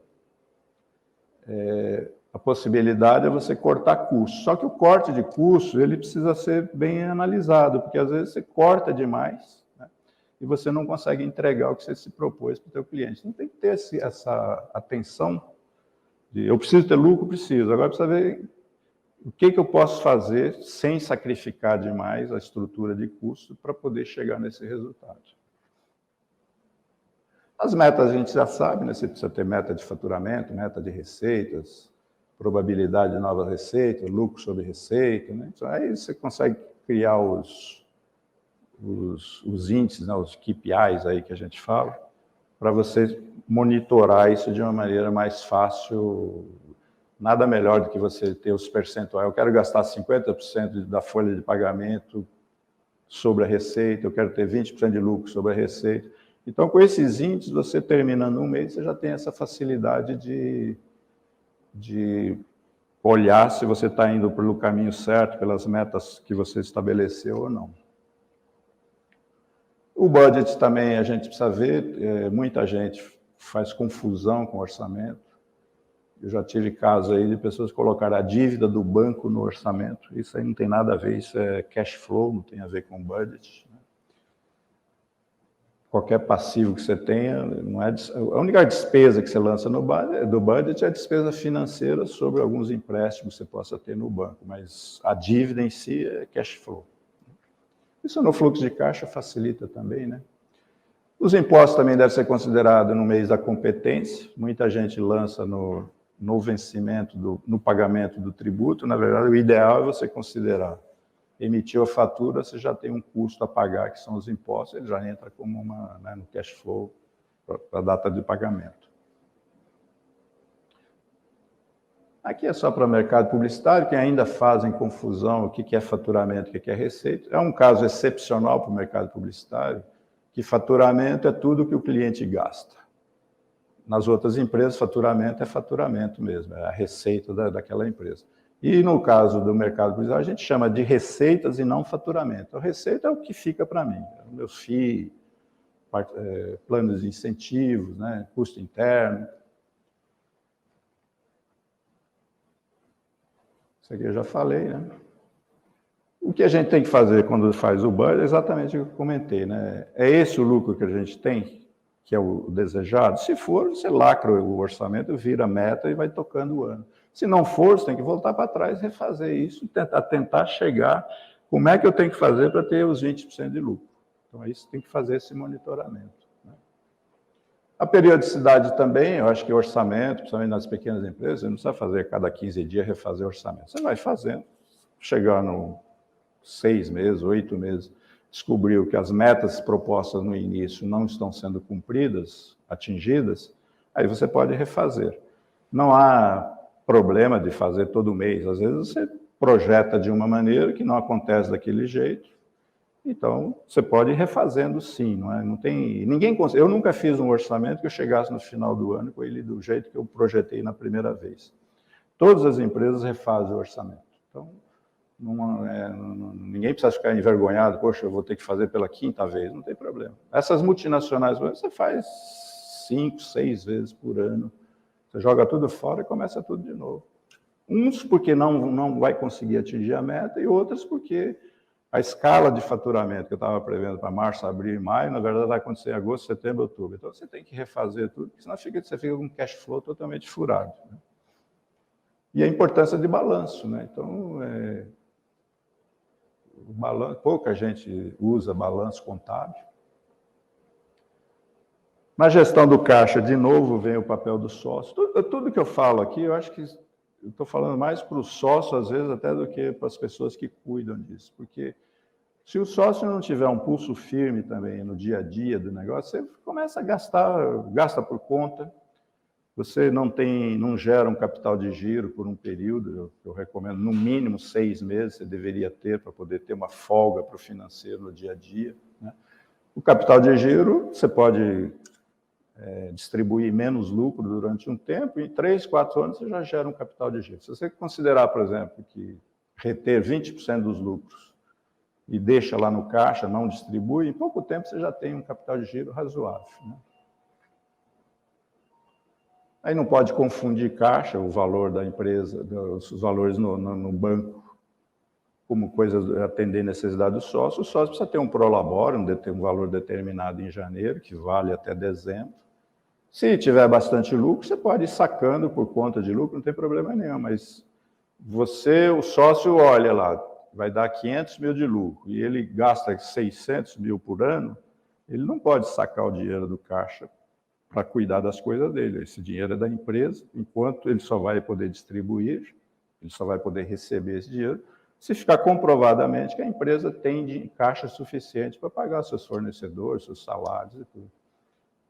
a possibilidade é você cortar custo. Só que o corte de custo, ele precisa ser bem analisado, porque às vezes você corta demais, né, e você não consegue entregar o que você se propôs para o seu cliente. Então tem que ter essa atenção de eu preciso ter lucro, preciso. Agora precisa ver o que eu posso fazer sem sacrificar demais a estrutura de custo para poder chegar nesse resultado. As metas a gente já sabe, né? Você precisa ter meta de faturamento, meta de receitas, probabilidade de nova receita, lucro sobre receita, né? Então, aí você consegue criar os índices, né? Os KPIs aí que a gente fala, para você monitorar isso de uma maneira mais fácil. Nada melhor do que você ter os percentuais. Eu quero gastar 50% da folha de pagamento sobre a receita, eu quero ter 20% de lucro sobre a receita. Então, com esses índices, você terminando um mês, você já tem essa facilidade de olhar se você está indo pelo caminho certo, pelas metas que você estabeleceu ou não. O budget também a gente precisa ver, muita gente faz confusão com o orçamento. Eu já tive casos aí de pessoas colocarem a dívida do banco no orçamento. Isso aí não tem nada a ver, isso é cash flow, não tem a ver com budget. Qualquer passivo que você tenha, não é, a única despesa que você lança do budget é a despesa financeira sobre alguns empréstimos que você possa ter no banco, mas a dívida em si é cash flow. Isso no fluxo de caixa facilita também, né? Os impostos também devem ser considerados no mês da competência. Muita gente lança no vencimento, no pagamento do tributo. Na verdade, o ideal é você considerar. Emitiu a fatura, você já tem um custo a pagar, que são os impostos, ele já entra como no cash flow para a data de pagamento. Aqui é só para o mercado publicitário, que ainda fazem confusão o que é faturamento e o que é receita. É um caso excepcional para o mercado publicitário, que faturamento é tudo que o cliente gasta. Nas outras empresas, faturamento é faturamento mesmo, é a receita daquela empresa. E no caso do mercado publicitário, a gente chama de receitas e não faturamento. A receita é o que fica para mim, o meu FII, planos de incentivos, né, custo interno. Isso aqui eu já falei, né? O que a gente tem que fazer quando faz o budget é exatamente o que eu comentei, né? É esse o lucro que a gente tem, que é o desejado? Se for, você lacra o orçamento, vira meta e vai tocando o ano. Se não for, você tem que voltar para trás, refazer isso, tentar chegar. Como é que eu tenho que fazer para ter os 20% de lucro? Então, aí você tem que fazer esse monitoramento, né? A periodicidade também, eu acho que o orçamento, principalmente nas pequenas empresas, você não precisa fazer a cada 15 dias, refazer o orçamento. Você vai fazendo, chegar no 6 meses, 8 meses, descobriu que as metas propostas no início não estão sendo cumpridas, atingidas, aí você pode refazer. Não há problema de fazer todo mês. Às vezes você projeta de uma maneira que não acontece daquele jeito, então você pode ir refazendo sim, não é? Não tem ninguém. Eu nunca fiz um orçamento que eu chegasse no final do ano com ele do jeito que eu projetei na primeira vez. Todas as empresas refazem o orçamento. Então, ninguém precisa ficar envergonhado, poxa, eu vou ter que fazer pela 5ª vez, não tem problema. Essas multinacionais, você faz 5, 6 vezes por ano, você joga tudo fora e começa tudo de novo. Uns porque não vai conseguir atingir a meta e outros porque a escala de faturamento que eu estava prevendo para março, abril e maio, na verdade vai acontecer em agosto, setembro, outubro. Então você tem que refazer tudo, porque senão você fica com um cash flow totalmente furado. Né? E a importância de balanço. Né? Então, pouca gente usa balanço contábil. Na gestão do caixa, de novo, vem o papel do sócio. Tudo que eu falo aqui, eu acho que eu estou falando mais para o sócio, às vezes, até do que para as pessoas que cuidam disso. Porque se o sócio não tiver um pulso firme também no dia a dia do negócio, você começa a gasta por conta, você não gera um capital de giro por um período, eu recomendo no mínimo 6 meses, você deveria ter para poder ter uma folga para o financeiro no dia a dia. Né? O capital de giro, você pode distribuir menos lucro durante um tempo, e em 3, 4 anos você já gera um capital de giro. Se você considerar, por exemplo, que reter 20% dos lucros e deixa lá no caixa, não distribui, em pouco tempo você já tem um capital de giro razoável. Né? Aí não pode confundir caixa, o valor da empresa, os valores no banco, como coisa atender necessidade do sócio. O sócio precisa ter um prolabore, um valor determinado em janeiro, que vale até dezembro. Se tiver bastante lucro, você pode ir sacando por conta de lucro, não tem problema nenhum, mas o sócio, olha lá, vai dar 500 mil de lucro e ele gasta 600 mil por ano, ele não pode sacar o dinheiro do caixa para cuidar das coisas dele. Esse dinheiro é da empresa, enquanto ele só vai poder distribuir, ele só vai poder receber esse dinheiro, se ficar comprovadamente que a empresa tem caixa suficiente para pagar seus fornecedores, seus salários e tudo.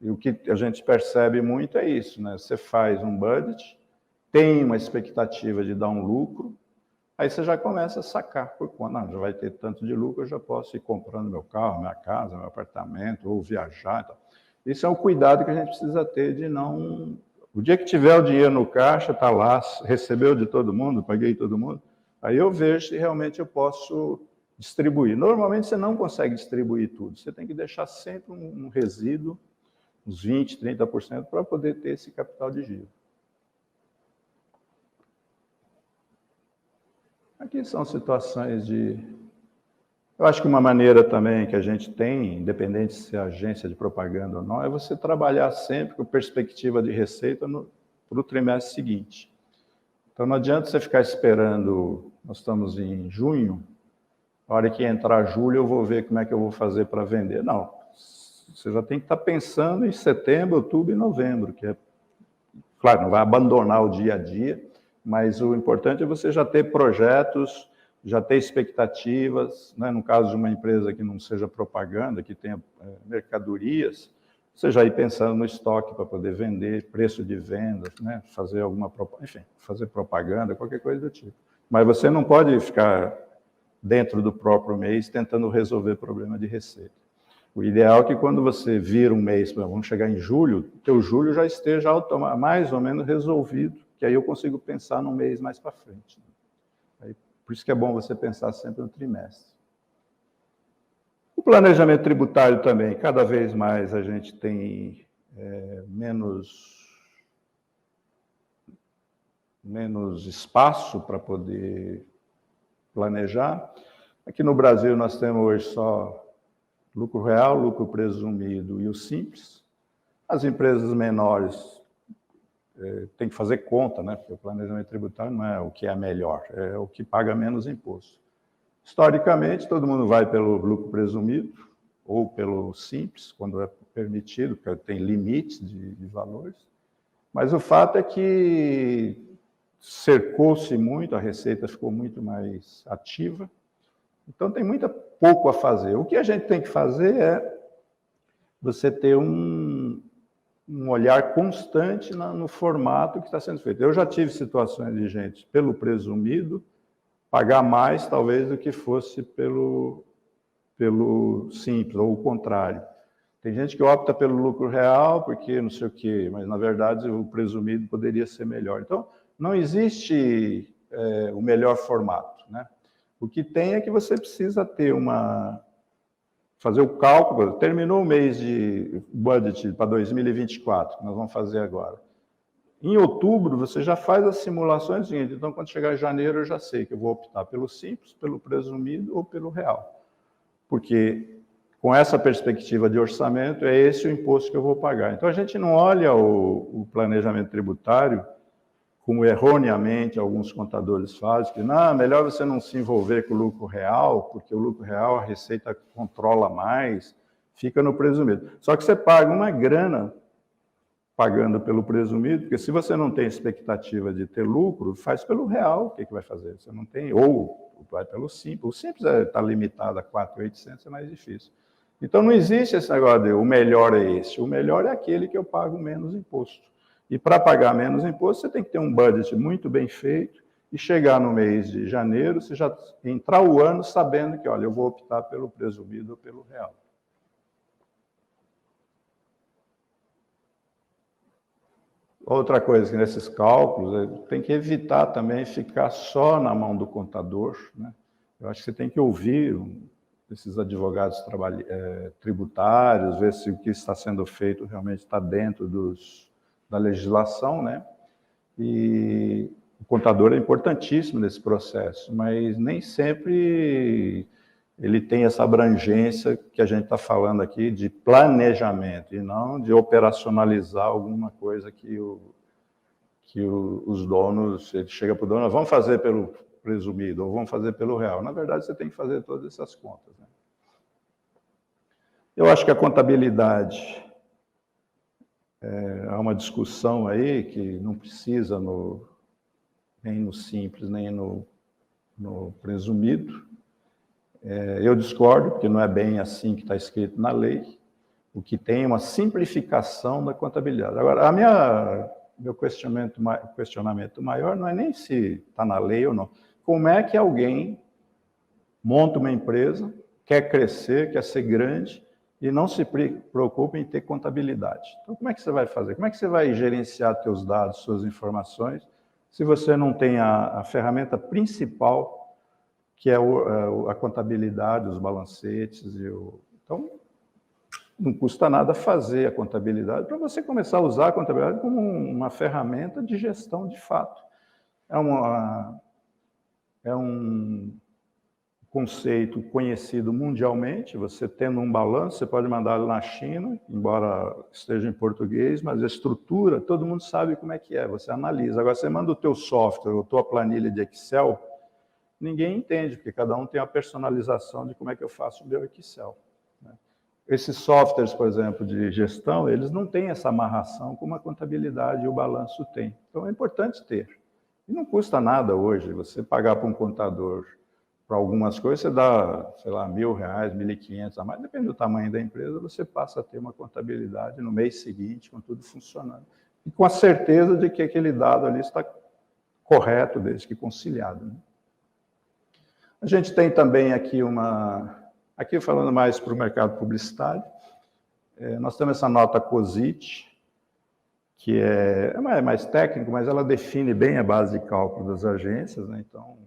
E o que a gente percebe muito é isso, né? Você faz um budget, tem uma expectativa de dar um lucro, aí você já começa a sacar por conta. Não, já vai ter tanto de lucro, eu já posso ir comprando meu carro, minha casa, meu apartamento, ou viajar. Então. Isso é um cuidado que a gente precisa ter de não... O dia que tiver o dinheiro no caixa, está lá, recebeu de todo mundo, paguei todo mundo, aí eu vejo se realmente eu posso distribuir. Normalmente você não consegue distribuir tudo, você tem que deixar sempre um resíduo, uns 20%, 30%, para poder ter esse capital de giro. Aqui são situações de... Eu acho que uma maneira também que a gente tem, independente se é agência de propaganda ou não, é você trabalhar sempre com perspectiva de receita para o trimestre seguinte. Então não adianta você ficar esperando, nós estamos em junho, a hora que entrar julho eu vou ver como é que eu vou fazer para vender. Não. Você já tem que estar pensando em setembro, outubro e novembro, que é, claro, não vai abandonar o dia a dia, mas o importante é você já ter projetos, já ter expectativas, né? No caso de uma empresa que não seja propaganda, que tenha mercadorias, você já ir pensando no estoque para poder vender, preço de venda, né? Fazer enfim, fazer propaganda, qualquer coisa do tipo. Mas você não pode ficar dentro do próprio mês tentando resolver problema de receita. O ideal é que quando você vira um mês, vamos chegar em julho, teu julho já esteja mais ou menos resolvido, que aí eu consigo pensar num mês mais para frente. Aí, por isso que é bom você pensar sempre no trimestre. O planejamento tributário também, cada vez mais a gente tem menos espaço para poder planejar. Aqui no Brasil nós temos hoje só lucro real, lucro presumido e o simples. As empresas menores têm que fazer conta, né? Porque o planejamento tributário não é o que é melhor, é o que paga menos imposto. Historicamente, todo mundo vai pelo lucro presumido ou pelo simples, quando é permitido, porque tem limites de valores. Mas o fato é que cercou-se muito, a receita ficou muito mais ativa. Então, tem pouco a fazer. O que a gente tem que fazer é você ter um olhar constante no formato que está sendo feito. Eu já tive situações de gente, pelo presumido, pagar mais, talvez, do que fosse pelo simples, ou o contrário. Tem gente que opta pelo lucro real, porque não sei o quê, mas, na verdade, o presumido poderia ser melhor. Então, não existe o melhor formato, né? O que tem é que você precisa ter fazer o cálculo, terminou o mês de budget para 2024, que nós vamos fazer agora. Em outubro, você já faz as simulações seguintes. Então, quando chegar em janeiro, eu já sei que eu vou optar pelo simples, pelo presumido ou pelo real. Porque, com essa perspectiva de orçamento, é esse o imposto que eu vou pagar. Então, a gente não olha o planejamento tributário, como erroneamente alguns contadores fazem, que não, melhor você não se envolver com o lucro real, porque o lucro real a Receita controla mais, fica no presumido. Só que você paga uma grana pagando pelo presumido, porque se você não tem expectativa de ter lucro, faz pelo real, o que vai fazer? Você não tem, ou vai pelo simples. O simples está limitado a 4.800, é mais difícil. Então não existe esse negócio de o melhor é esse, o melhor é aquele que eu pago menos imposto. E para pagar menos imposto, você tem que ter um budget muito bem feito e chegar no mês de janeiro, você já entrar o ano sabendo que, olha, eu vou optar pelo presumido ou pelo real. Outra coisa que nesses cálculos, tem que evitar também ficar só na mão do contador, né? Eu acho que você tem que ouvir esses advogados tributários, ver se o que está sendo feito realmente está dentro da legislação, né? E o contador é importantíssimo nesse processo, mas nem sempre ele tem essa abrangência que a gente está falando aqui de planejamento, e não de operacionalizar alguma coisa que os donos, ele chega para o dono, vamos fazer pelo presumido, ou vamos fazer pelo real. Na verdade, você tem que fazer todas essas contas, né? Eu acho que a contabilidade, há uma discussão aí que não precisa nem no simples, nem no presumido. Eu discordo, porque não é bem assim que está escrito na lei. O que tem é uma simplificação da contabilidade. Agora, meu questionamento maior não é nem se está na lei ou não. Como é que alguém monta uma empresa, quer crescer, quer ser grande, e não se preocupa em ter contabilidade? Então, como é que você vai fazer? Como é que você vai gerenciar seus dados, suas informações, se você não tem a ferramenta principal, que é a contabilidade, os balancetes? Então, não custa nada fazer a contabilidade para você começar a usar a contabilidade como uma ferramenta de gestão de fato. É um conceito conhecido mundialmente. Você tendo um balanço, você pode mandá-lo na China, embora esteja em português, mas a estrutura, todo mundo sabe como é que é, você analisa. Agora, você manda o teu software, ou a tua planilha de Excel, ninguém entende, porque cada um tem a personalização de como é que eu faço o meu Excel, né? Esses softwares, por exemplo, de gestão, eles não têm essa amarração como a contabilidade e o balanço têm. Então, é importante ter. E não custa nada hoje você pagar para um contador para algumas coisas, você dá, sei lá, R$1.000, R$1.500 a mais, depende do tamanho da empresa, você passa a ter uma contabilidade no mês seguinte, com tudo funcionando. E com a certeza de que aquele dado ali está correto, desde que conciliado, né? A gente tem também aqui aqui falando mais para o mercado publicitário, nós temos essa nota COSIT, que é mais técnico, mas ela define bem a base de cálculo das agências, né? Então,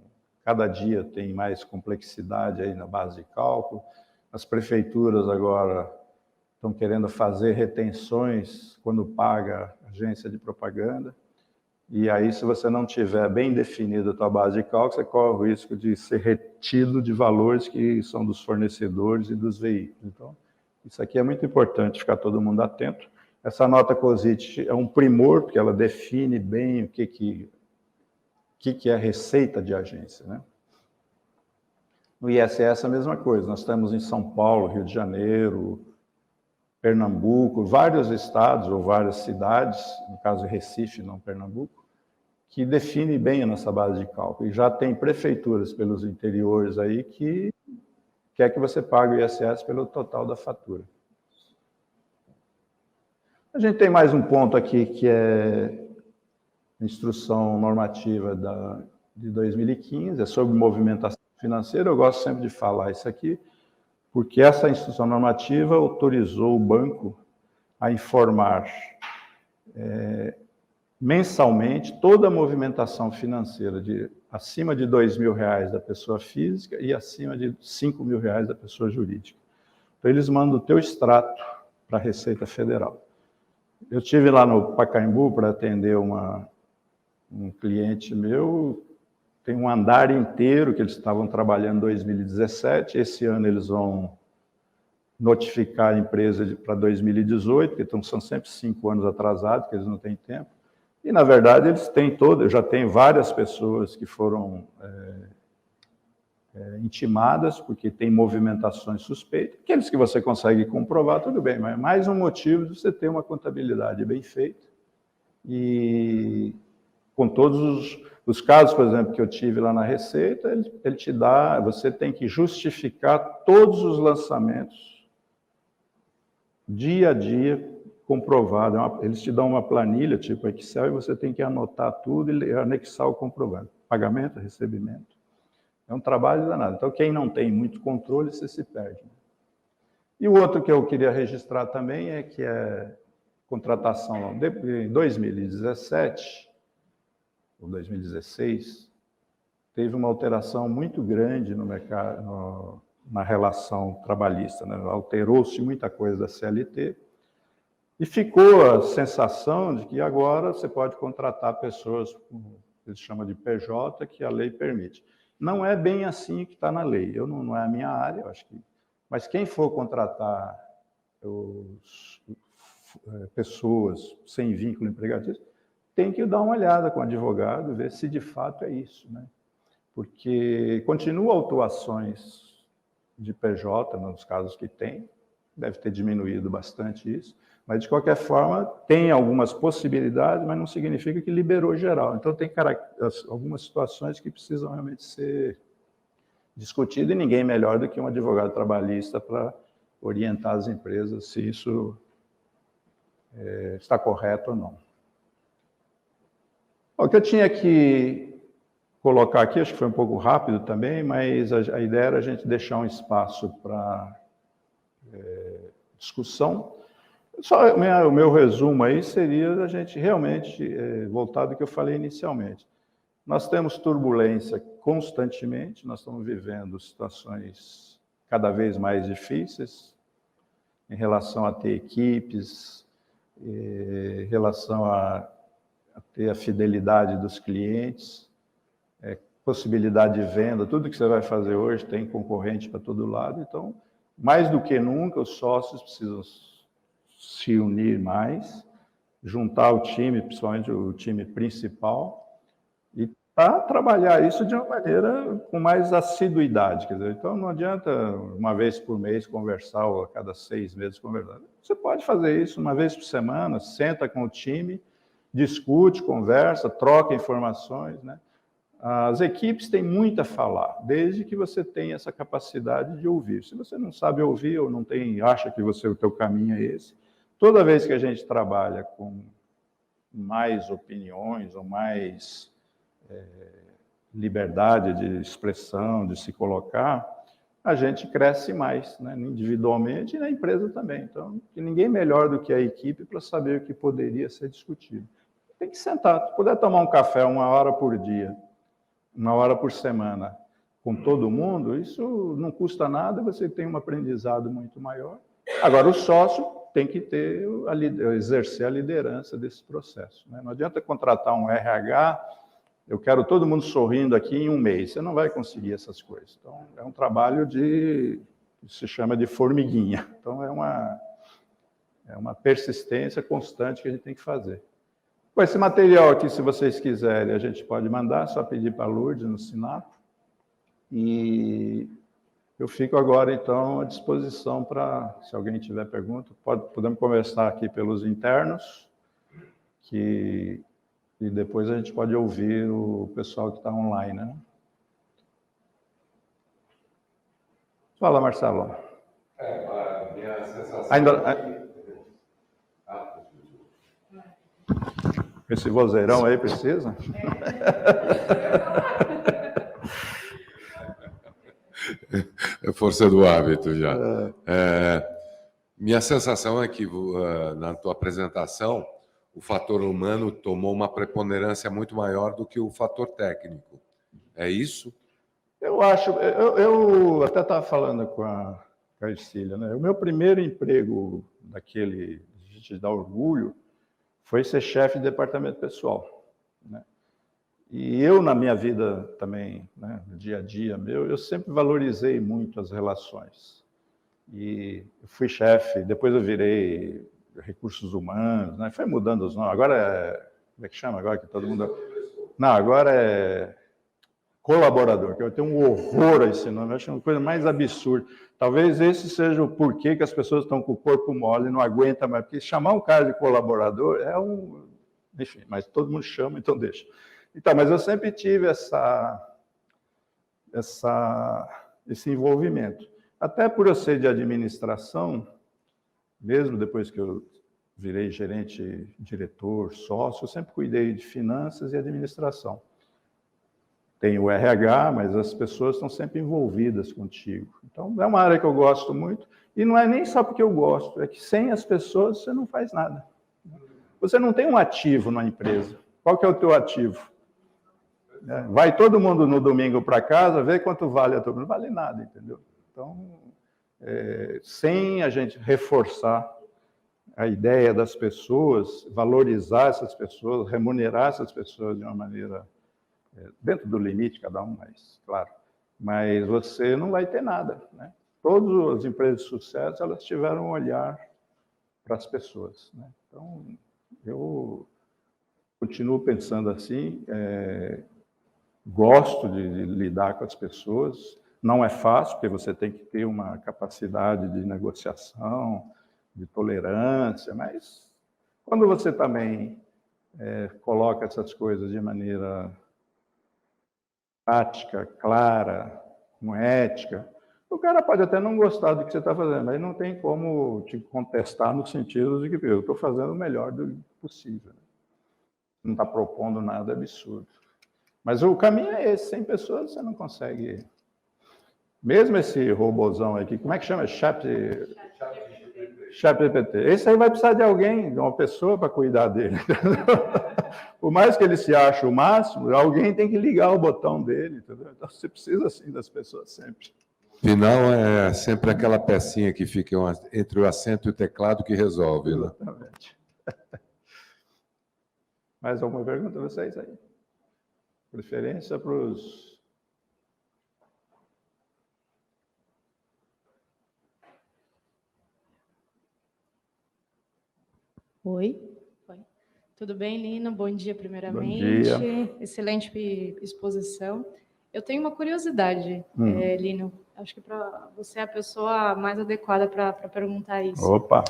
cada dia tem mais complexidade aí na base de cálculo. As prefeituras agora estão querendo fazer retenções quando paga agência de propaganda. E aí, se você não tiver bem definida a tua base de cálculo, você corre o risco de ser retido de valores que são dos fornecedores e dos veículos. Então, isso aqui é muito importante, ficar todo mundo atento. Essa nota COSIT é um primor, porque ela define bem o que é receita de agência, né? No ISS, a mesma coisa. Nós temos em São Paulo, Rio de Janeiro, Pernambuco, vários estados ou várias cidades, no caso Recife, não Pernambuco, que define bem a nossa base de cálculo. E já tem prefeituras pelos interiores aí que quer que você pague o ISS pelo total da fatura. A gente tem mais um ponto aqui, que é a instrução normativa de 2015, é sobre movimentação financeira. Eu gosto sempre de falar isso aqui, porque essa instrução normativa autorizou o banco a informar mensalmente toda a movimentação financeira acima de R$2.000 da pessoa física e acima de R$5.000 da pessoa jurídica. Então, eles mandam o teu extrato para a Receita Federal. Eu estive lá no Pacaembu para atender um cliente meu, tem um andar inteiro que eles estavam trabalhando em 2017, esse ano eles vão notificar a empresa para 2018, porque são sempre 5 anos atrasados, porque eles não têm tempo. E, na verdade, eles têm eu já tenho várias pessoas que foram intimadas, porque tem movimentações suspeitas. Aqueles que você consegue comprovar, tudo bem, mas é mais um motivo de você ter uma contabilidade bem feita. E com todos os casos, por exemplo, que eu tive lá na Receita, ele te dá, você tem que justificar todos os lançamentos, dia a dia, comprovado. Eles te dão uma planilha, tipo Excel, e você tem que anotar tudo e anexar o comprovante. Pagamento, recebimento. É um trabalho danado. Então, quem não tem muito controle, você se perde. E o outro que eu queria registrar também é que contratação em 2017, ou 2016, teve uma alteração muito grande no mercado, na relação trabalhista, né? Alterou-se muita coisa da CLT, e ficou a sensação de que agora você pode contratar pessoas, como eles chamam de PJ, que a lei permite. Não é bem assim que está na lei. Não é a minha área, eu acho que. Mas quem for contratar pessoas sem vínculo empregatício, tem que dar uma olhada com o advogado, ver se de fato é isso, né? Porque continuam autuações de PJ, nos casos que tem, deve ter diminuído bastante isso, mas de qualquer forma tem algumas possibilidades, mas não significa que liberou geral. Então tem algumas situações que precisam realmente ser discutidas, e ninguém melhor do que um advogado trabalhista para orientar as empresas se isso está correto ou não. O que eu tinha que colocar aqui, acho que foi um pouco rápido também, mas a ideia era a gente deixar um espaço para discussão. Só o meu resumo aí seria a gente realmente voltar do que eu falei inicialmente. Nós temos turbulência constantemente, nós estamos vivendo situações cada vez mais difíceis em relação a ter equipes, em relação a ter a fidelidade dos clientes, possibilidade de venda, tudo que você vai fazer hoje tem concorrente para todo lado. Então, mais do que nunca, os sócios precisam se unir mais, juntar o time, principalmente o time principal, e trabalhar isso de uma maneira com mais assiduidade. Quer dizer, então, não adianta uma vez por mês conversar, ou a cada 6 meses conversar. Você pode fazer isso uma vez por semana, senta com o time, discute, conversa, troca informações, né? As equipes têm muito a falar, desde que você tenha essa capacidade de ouvir. Se você não sabe ouvir ou não acha que o teu caminho é esse, toda vez que a gente trabalha com mais opiniões ou mais liberdade de expressão, de se colocar, a gente cresce mais, né? Individualmente e na empresa também. Então, ninguém melhor do que a equipe para saber o que poderia ser discutido. Tem que sentar. Se puder tomar um café 1 hora por dia, 1 hora por semana, com todo mundo, isso não custa nada, você tem um aprendizado muito maior. Agora, o sócio tem que exercer a liderança desse processo, né? Não adianta contratar um RH, eu quero todo mundo sorrindo aqui em 1 mês. Você não vai conseguir essas coisas. Então, é um trabalho que se chama de formiguinha. Então, é uma persistência constante que a gente tem que fazer. Bom, esse material aqui, se vocês quiserem, a gente pode mandar, só pedir para a Lourdes no Sinapo. E eu fico agora, então, à disposição para, se alguém tiver pergunta, podemos conversar aqui pelos internos, e depois a gente pode ouvir o pessoal que está online, né? Fala, Marcelo. A minha sensação... Esse vozeirão aí precisa? É força do hábito já. Minha sensação é que, na tua apresentação, o fator humano tomou uma preponderância muito maior do que o fator técnico. É isso? Eu acho, eu até estava falando com a Ercília, né? O meu primeiro emprego daquele, a gente dá orgulho, foi ser chefe de departamento pessoal, né? E eu, na minha vida também, né, no dia a dia meu, eu sempre valorizei muito as relações. E fui chefe, depois eu virei recursos humanos, né? Foi mudando os nomes. Agora como é que chama agora que todo mundo... Não, agora é colaborador, que eu tenho um horror a esse nome, eu acho uma coisa mais absurda. Talvez esse seja o porquê que as pessoas estão com o corpo mole e não aguentam mais, porque chamar um cara de colaborador é um... Enfim, mas todo mundo chama, então deixa. Então, mas eu sempre tive esse envolvimento. Até por eu ser de administração, mesmo depois que eu virei gerente, diretor, sócio, eu sempre cuidei de finanças e administração. Tem o RH, mas as pessoas estão sempre envolvidas contigo. Então, é uma área que eu gosto muito. E não é nem só porque eu gosto, é que sem as pessoas você não faz nada. Você não tem um ativo na empresa. Qual que é o teu ativo? Vai todo mundo no domingo para casa, vê quanto vale a tua... Não vale nada, entendeu? Então, sem a gente reforçar a ideia das pessoas, valorizar essas pessoas, remunerar essas pessoas de uma maneira, dentro do limite, cada um, mas, claro, mas você não vai ter nada, né? Todas as empresas de sucesso, elas tiveram um olhar para as pessoas, né? Então, eu continuo pensando assim, gosto de lidar com as pessoas. Não é fácil, porque você tem que ter uma capacidade de negociação, de tolerância, mas quando você também coloca essas coisas de maneira prática, clara, com ética, o cara pode até não gostar do que você está fazendo, mas não tem como te contestar no sentido de que eu estou fazendo o melhor do possível. Não está propondo nada absurdo. Mas o caminho é esse, sem pessoas você não consegue. Mesmo esse robozão aqui, como é que chama? ChatGPT. Esse aí vai precisar de alguém, de uma pessoa para cuidar dele. Por mais que ele se ache o máximo, alguém tem que ligar o botão dele, entendeu? Então você precisa assim das pessoas sempre. Afinal, é sempre aquela pecinha que fica entre o assento e o teclado que resolve, né? Exatamente. Mais alguma pergunta a vocês aí? Preferência para os... Oi. Tudo bem, Lino? Bom dia, primeiramente. Bom dia. Excelente exposição. Eu tenho uma curiosidade, Lino. Acho que você é a pessoa mais adequada para perguntar isso. Opa,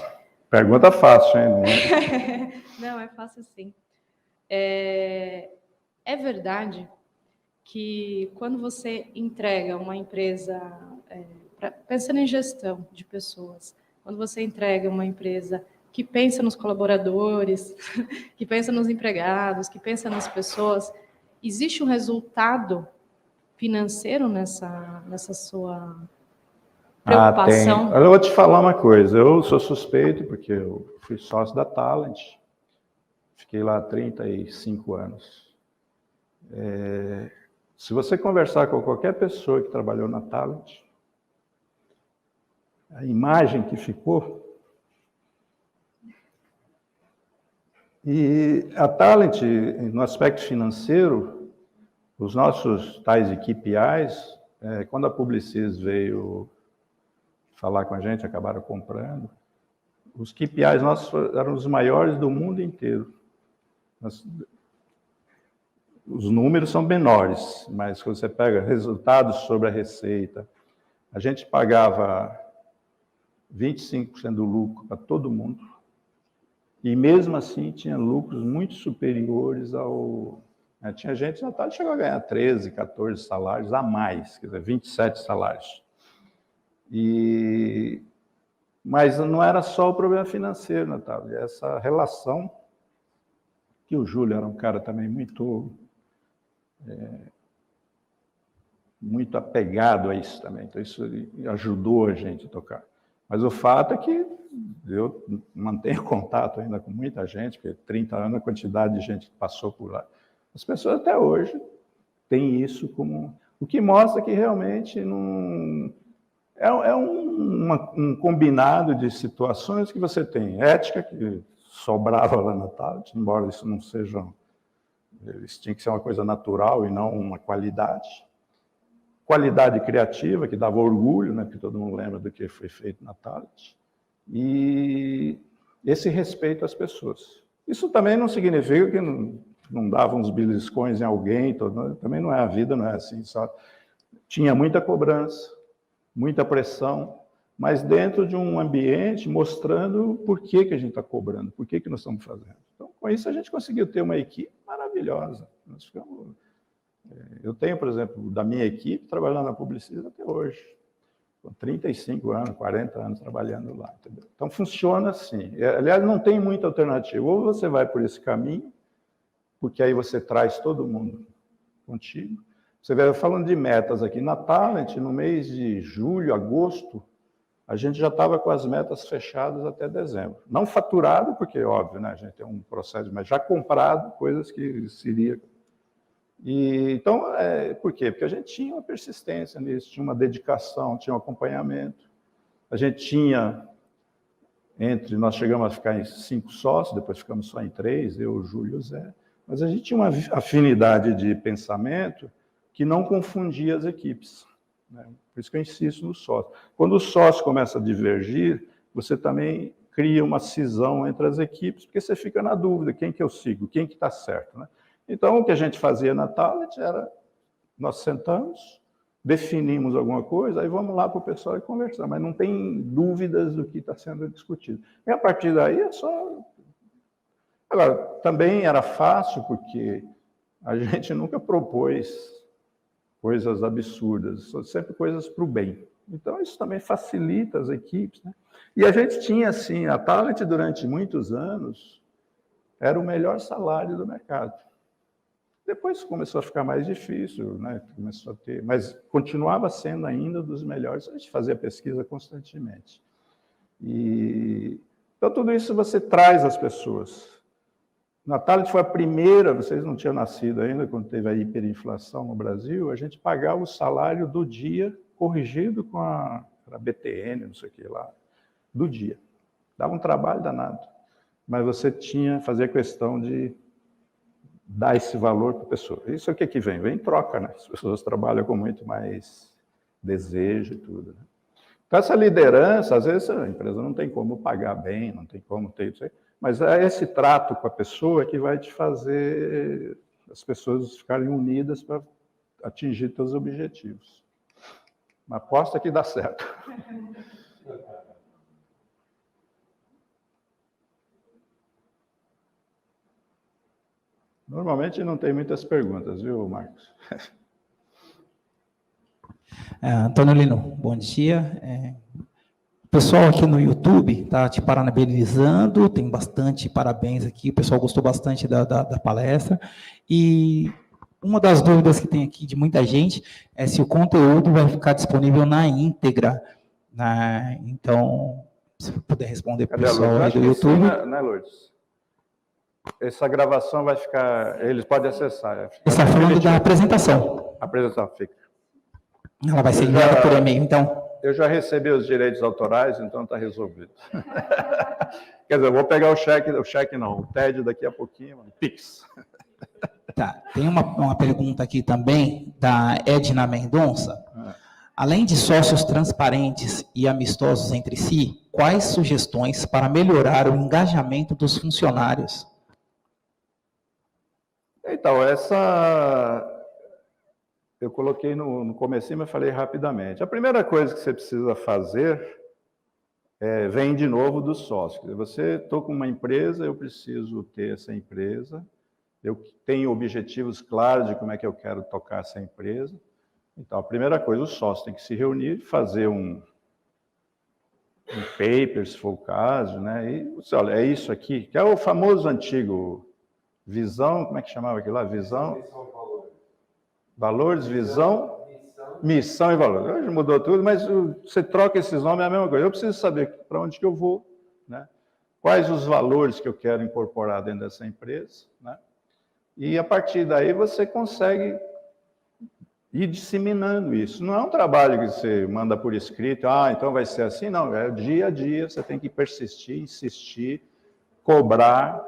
pergunta fácil, hein? Não, é fácil sim. É verdade que quando você entrega uma empresa, pensando em gestão de pessoas, quando você entrega uma empresa que pensa nos colaboradores, que pensa nos empregados, que pensa nas pessoas, existe um resultado financeiro nessa sua preocupação? Tem. Eu vou te falar uma coisa, eu sou suspeito porque eu fui sócio da Talent, fiquei lá há 35 anos. Se você conversar com qualquer pessoa que trabalhou na Talent, a imagem que ficou... E a Talent, no aspecto financeiro, os nossos tais KPIs, quando a Publicis veio falar com a gente, acabaram comprando, os KPIs nossos eram os maiores do mundo inteiro. Os números são menores, mas quando você pega resultados sobre a receita, a gente pagava 25% do lucro para todo mundo, e mesmo assim tinha lucros muito superiores ao... Tinha gente que chegou a ganhar 13, 14 salários a mais, quer dizer, 27 salários. Mas não era só o problema financeiro, Natália, essa relação, que o Júlio era um cara também muito apegado a isso também, então isso ajudou a gente a tocar. Mas o fato é que eu mantenho contato ainda com muita gente, porque 30 anos a quantidade de gente que passou por lá. As pessoas até hoje têm isso como... O que mostra que realmente não... É um combinado de situações que você tem. Ética, que sobrava lá na Talet, embora isso não seja... Isso tinha que ser uma coisa natural e não uma qualidade. Qualidade criativa, que dava orgulho, né, porque todo mundo lembra do que foi feito na Talet. E esse respeito às pessoas. Isso também não significa que não dava uns beliscões em alguém, também não é, a vida não é assim, só tinha muita cobrança, muita pressão, mas dentro de um ambiente mostrando por que a gente está cobrando, por que nós estamos fazendo. Então, com isso, a gente conseguiu ter uma equipe maravilhosa. Eu tenho, por exemplo, da minha equipe, trabalhando na Publicis até hoje, com 35 anos, 40 anos trabalhando lá. Entendeu? Então, funciona assim. Aliás, não tem muita alternativa. Ou você vai por esse caminho, porque aí você traz todo mundo contigo. Você vai falando de metas aqui. Na Talent, no mês de julho, agosto, a gente já estava com as metas fechadas até dezembro. Não faturado, porque, óbvio, né, a gente tem um processo, mas já comprado, coisas que seria... Então, por quê? Porque a gente tinha uma persistência nisso, tinha uma dedicação, tinha um acompanhamento. A gente tinha, nós chegamos a ficar em 5 sócios, depois ficamos só em 3, eu, o Júlio e o Zé. Mas a gente tinha uma afinidade de pensamento que não confundia as equipes. Né? Por isso que eu insisto no sócio. Quando o sócio começa a divergir, você também cria uma cisão entre as equipes, porque você fica na dúvida, quem que eu sigo, quem que está certo, né? Então, o que a gente fazia na Talent era, nós sentamos, definimos alguma coisa, aí vamos lá para o pessoal e conversar, mas não tem dúvidas do que está sendo discutido. E a partir daí é só... Agora, também era fácil porque a gente nunca propôs coisas absurdas, sempre coisas para o bem. Então, isso também facilita as equipes, né? E a gente tinha, assim, a Talent durante muitos anos era o melhor salário do mercado. Depois começou a ficar mais difícil, né? Começou a ter, mas continuava sendo ainda dos melhores. A gente fazia pesquisa constantemente. Então, tudo isso você traz às pessoas. Na Talent foi a primeira, vocês não tinham nascido ainda, quando teve a hiperinflação no Brasil, a gente pagava o salário do dia, corrigido com a BTN, não sei o que lá, do dia. Dava um trabalho danado. Mas você fazia questão de dar esse valor para a pessoa. Isso é o que vem? Vem em troca, né? As pessoas trabalham com muito mais desejo e tudo. Né? Então, essa liderança, às vezes a empresa não tem como pagar bem, não tem como ter isso aí, mas é esse trato com a pessoa que vai te fazer as pessoas ficarem unidas para atingir seus objetivos. Uma aposta que dá certo. Normalmente não tem muitas perguntas, viu, Marcos? Antônio Lino, bom dia. O pessoal aqui no YouTube está te parabenizando, tem bastante parabéns aqui, o pessoal gostou bastante da palestra. E uma das dúvidas que tem aqui de muita gente é se o conteúdo vai ficar disponível na íntegra. Né? Então, se puder responder para o pessoal aí do YouTube. Sim, né, Lourdes? Essa gravação vai ficar... Eles podem acessar. Você está falando da apresentação. A apresentação fica. Ela vai ser enviada por e-mail, então. Eu já recebi os direitos autorais, então está resolvido. Quer dizer, eu vou pegar o cheque não, o TED daqui a pouquinho, Pix. Tá, tem uma pergunta aqui também, da Edna Mendonça. Além de sócios transparentes e amistosos entre si, quais sugestões para melhorar o engajamento dos funcionários? Então, eu coloquei no comecinho, mas falei rapidamente. A primeira coisa que você precisa fazer vem de novo do sócio. Você estou com uma empresa, eu preciso ter essa empresa, eu tenho objetivos claros de como é que eu quero tocar essa empresa. Então, a primeira coisa, o sócio tem que se reunir, fazer um paper, se for o caso, né? E você, olha, é isso aqui, que é o famoso antigo visão, como é que chamava aquilo lá? Visão, valores, visão, missão e valores. Hoje mudou tudo, mas você troca esses nomes, é a mesma coisa. Eu preciso saber para onde que eu vou, quais os valores que eu quero incorporar dentro dessa empresa, né? E a partir daí você consegue ir disseminando isso. Não é um trabalho que você manda por escrito, então vai ser assim, não, é dia a dia, você tem que persistir, insistir, cobrar,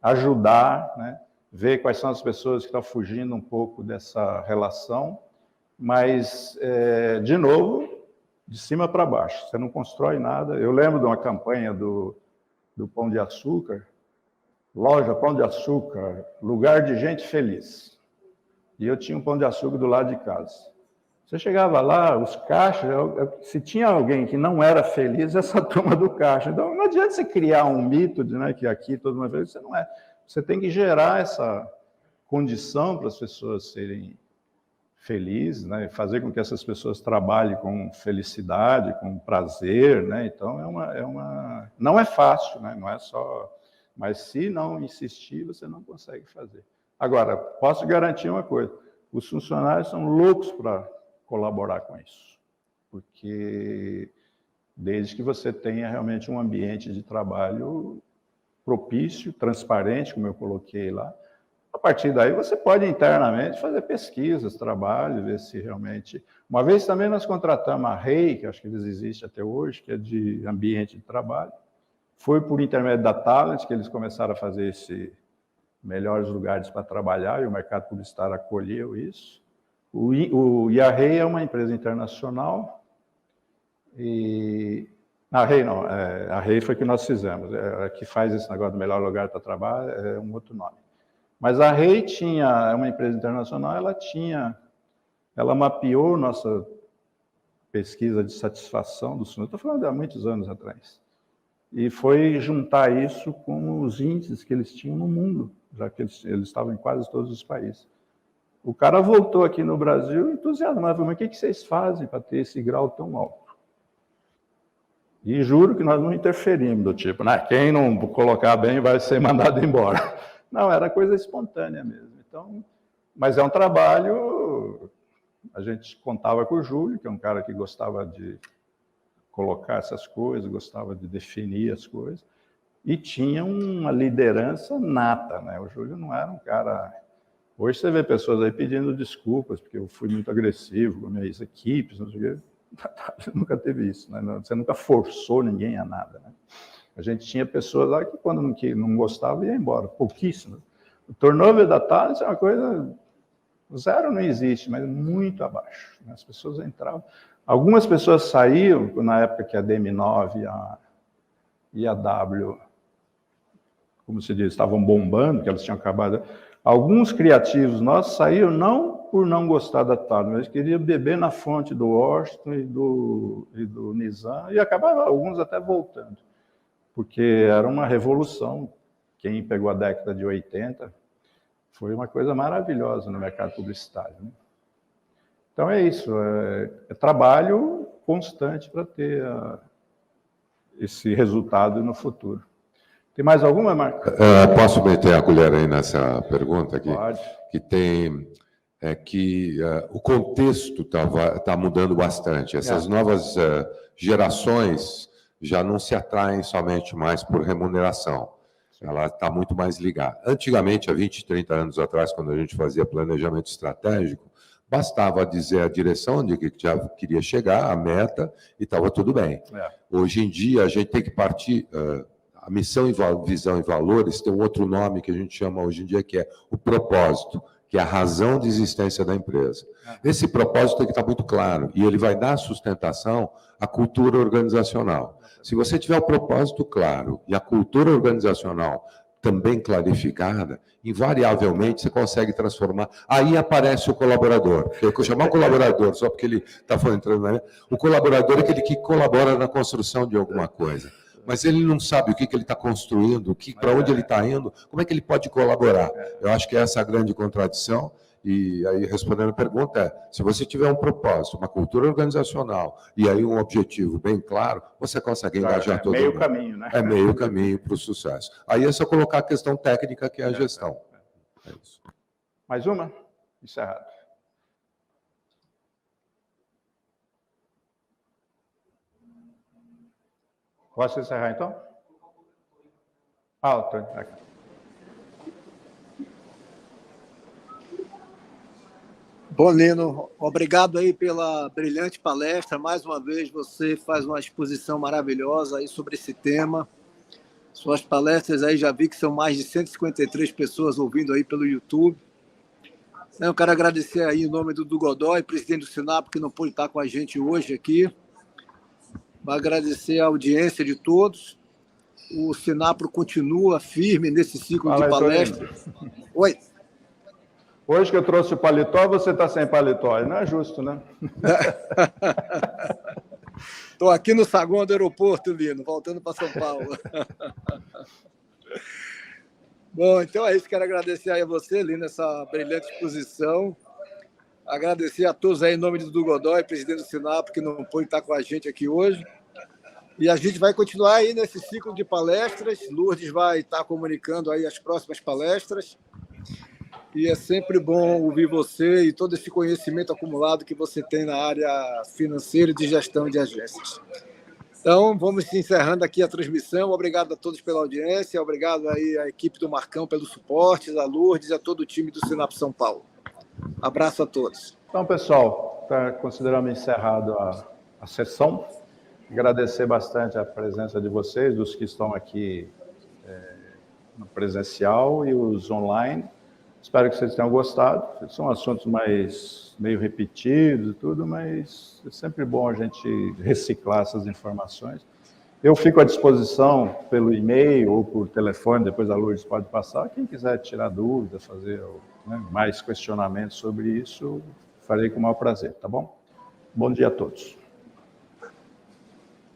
ajudar, né? Ver quais são as pessoas que estão fugindo um pouco dessa relação, mas, de novo, de cima para baixo, você não constrói nada. Eu lembro de uma campanha do Pão de Açúcar, loja Pão de Açúcar, lugar de gente feliz. E eu tinha um Pão de Açúcar do lado de casa. Você chegava lá, os caixas, se tinha alguém que não era feliz, essa turma do caixa. Então, não adianta você criar um mito de, né, que aqui todo mundo é feliz, você não é. Você tem que gerar essa condição para as pessoas serem felizes, né, fazer com que essas pessoas trabalhem com felicidade, com prazer, né? Então, não é fácil, né? Não é só... Mas se não insistir, você não consegue fazer. Agora, posso garantir uma coisa, os funcionários são loucos para colaborar com isso, porque desde que você tenha realmente um ambiente de trabalho propício, transparente, como eu coloquei lá, a partir daí você pode internamente fazer pesquisas, trabalho, ver se realmente... Uma vez também nós contratamos a REI, que acho que eles existem até hoje, que é de ambiente de trabalho, foi por intermédio da Talent que eles começaram a fazer esse melhores lugares para trabalhar, e o mercado publicitário acolheu isso. E a REI é uma empresa internacional, e a REI não, a REI foi que nós fizemos, a que faz esse negócio do melhor lugar para trabalhar, é um outro nome. Mas a REI é uma empresa internacional, ela mapeou nossa pesquisa de satisfação dos funcionários, estou falando há muitos anos atrás, e foi juntar isso com os índices que eles tinham no mundo, já que eles estavam em quase todos os países. O cara voltou aqui no Brasil entusiasmado, mas o que vocês fazem para ter esse grau tão alto? E juro que nós não interferimos, do tipo, né, quem não colocar bem vai ser mandado embora. Não, era coisa espontânea mesmo. Então, mas é um trabalho, a gente contava com o Júlio, que é um cara que gostava de colocar essas coisas, gostava de definir as coisas, e tinha uma liderança nata, né? O Júlio não era um cara... Hoje você vê pessoas aí pedindo desculpas, porque eu fui muito agressivo com minhas equipes, não sei o quê. Nunca teve isso, né? Você nunca forçou ninguém a nada, né? A gente tinha pessoas lá que, quando não gostava, ia embora, pouquíssimo. O turnover da Thales é uma coisa... Zero não existe, mas muito abaixo. As pessoas entravam... Algumas pessoas saíram, na época que a DM9 e a W, como se diz, estavam bombando, que elas tinham acabado... Alguns criativos nossos saíram não por não gostar da Thales, mas queriam beber na fonte do Washington e do Nizam, e acabaram alguns até voltando, porque era uma revolução. Quem pegou a década de 80 foi uma coisa maravilhosa no mercado publicitário, né? Então é isso, é trabalho constante para ter esse resultado no futuro. Tem mais alguma, Marco? Posso meter a colher aí nessa pergunta aqui? Pode. Que tem... o contexto tá mudando bastante. Essas novas gerações já não se atraem somente mais por remuneração. Ela está muito mais ligada. Antigamente, há 20, 30 anos atrás, quando a gente fazia planejamento estratégico, bastava dizer a direção onde já queria chegar, a meta, e estava tudo bem. Hoje em dia, a gente tem que partir... a missão, visão e valores tem um outro nome que a gente chama hoje em dia, que é o propósito, que é a razão de existência da empresa. Esse propósito tem que estar muito claro, e ele vai dar sustentação à cultura organizacional. Se você tiver o propósito claro e a cultura organizacional também clarificada, invariavelmente você consegue transformar. Aí aparece o colaborador. Eu chamar o colaborador só porque ele está entrando na... O colaborador é aquele que colabora na construção de alguma coisa. Mas ele não sabe o que ele está construindo, para onde ele está indo, como é que ele pode colaborar. Eu acho que essa é a grande contradição. E aí, respondendo a pergunta, se você tiver um propósito, uma cultura organizacional e aí um objetivo bem claro, você consegue engajar todo mundo. É meio caminho, né? É meio caminho para o sucesso. Aí é só colocar a questão técnica, que é a gestão. É isso. Mais uma? Encerrado. Posso encerrar, então? Alto. Bom, Lino, obrigado aí pela brilhante palestra. Mais uma vez, você faz uma exposição maravilhosa aí sobre esse tema. Suas palestras aí, já vi que são mais de 153 pessoas ouvindo aí pelo YouTube. Eu quero agradecer aí em nome do Godoy, presidente do Sinap, que não pôde estar com a gente hoje aqui. Agradecer a audiência de todos. O Sinapro continua firme nesse ciclo de palestras. Oi. Hoje que eu trouxe o paletó, você está sem paletó. Não é justo, né? Estou aqui no saguão do aeroporto, Lino, voltando para São Paulo. Bom, então é isso. Quero agradecer aí a você, Lino, essa brilhante exposição. Agradecer a todos aí em nome do Godoy, presidente do Sinap, que não pôde estar com a gente aqui hoje. E a gente vai continuar aí nesse ciclo de palestras. Lourdes vai estar comunicando aí as próximas palestras. E é sempre bom ouvir você e todo esse conhecimento acumulado que você tem na área financeira e de gestão de agências. Então, vamos encerrando aqui a transmissão. Obrigado a todos pela audiência, obrigado aí à equipe do Marcão pelo suporte, a Lourdes e a todo o time do Sinap São Paulo. Abraço a todos. Então, pessoal, consideramos encerrado a sessão. Agradecer bastante a presença de vocês, dos que estão aqui no presencial e os online. Espero que vocês tenham gostado. São assuntos meio repetidos e tudo, mas é sempre bom a gente reciclar essas informações. Eu fico à disposição pelo e-mail ou por telefone, depois a Lourdes pode passar. Quem quiser tirar dúvidas, fazer mais questionamentos sobre isso, farei com o maior prazer, tá bom? Bom dia a todos.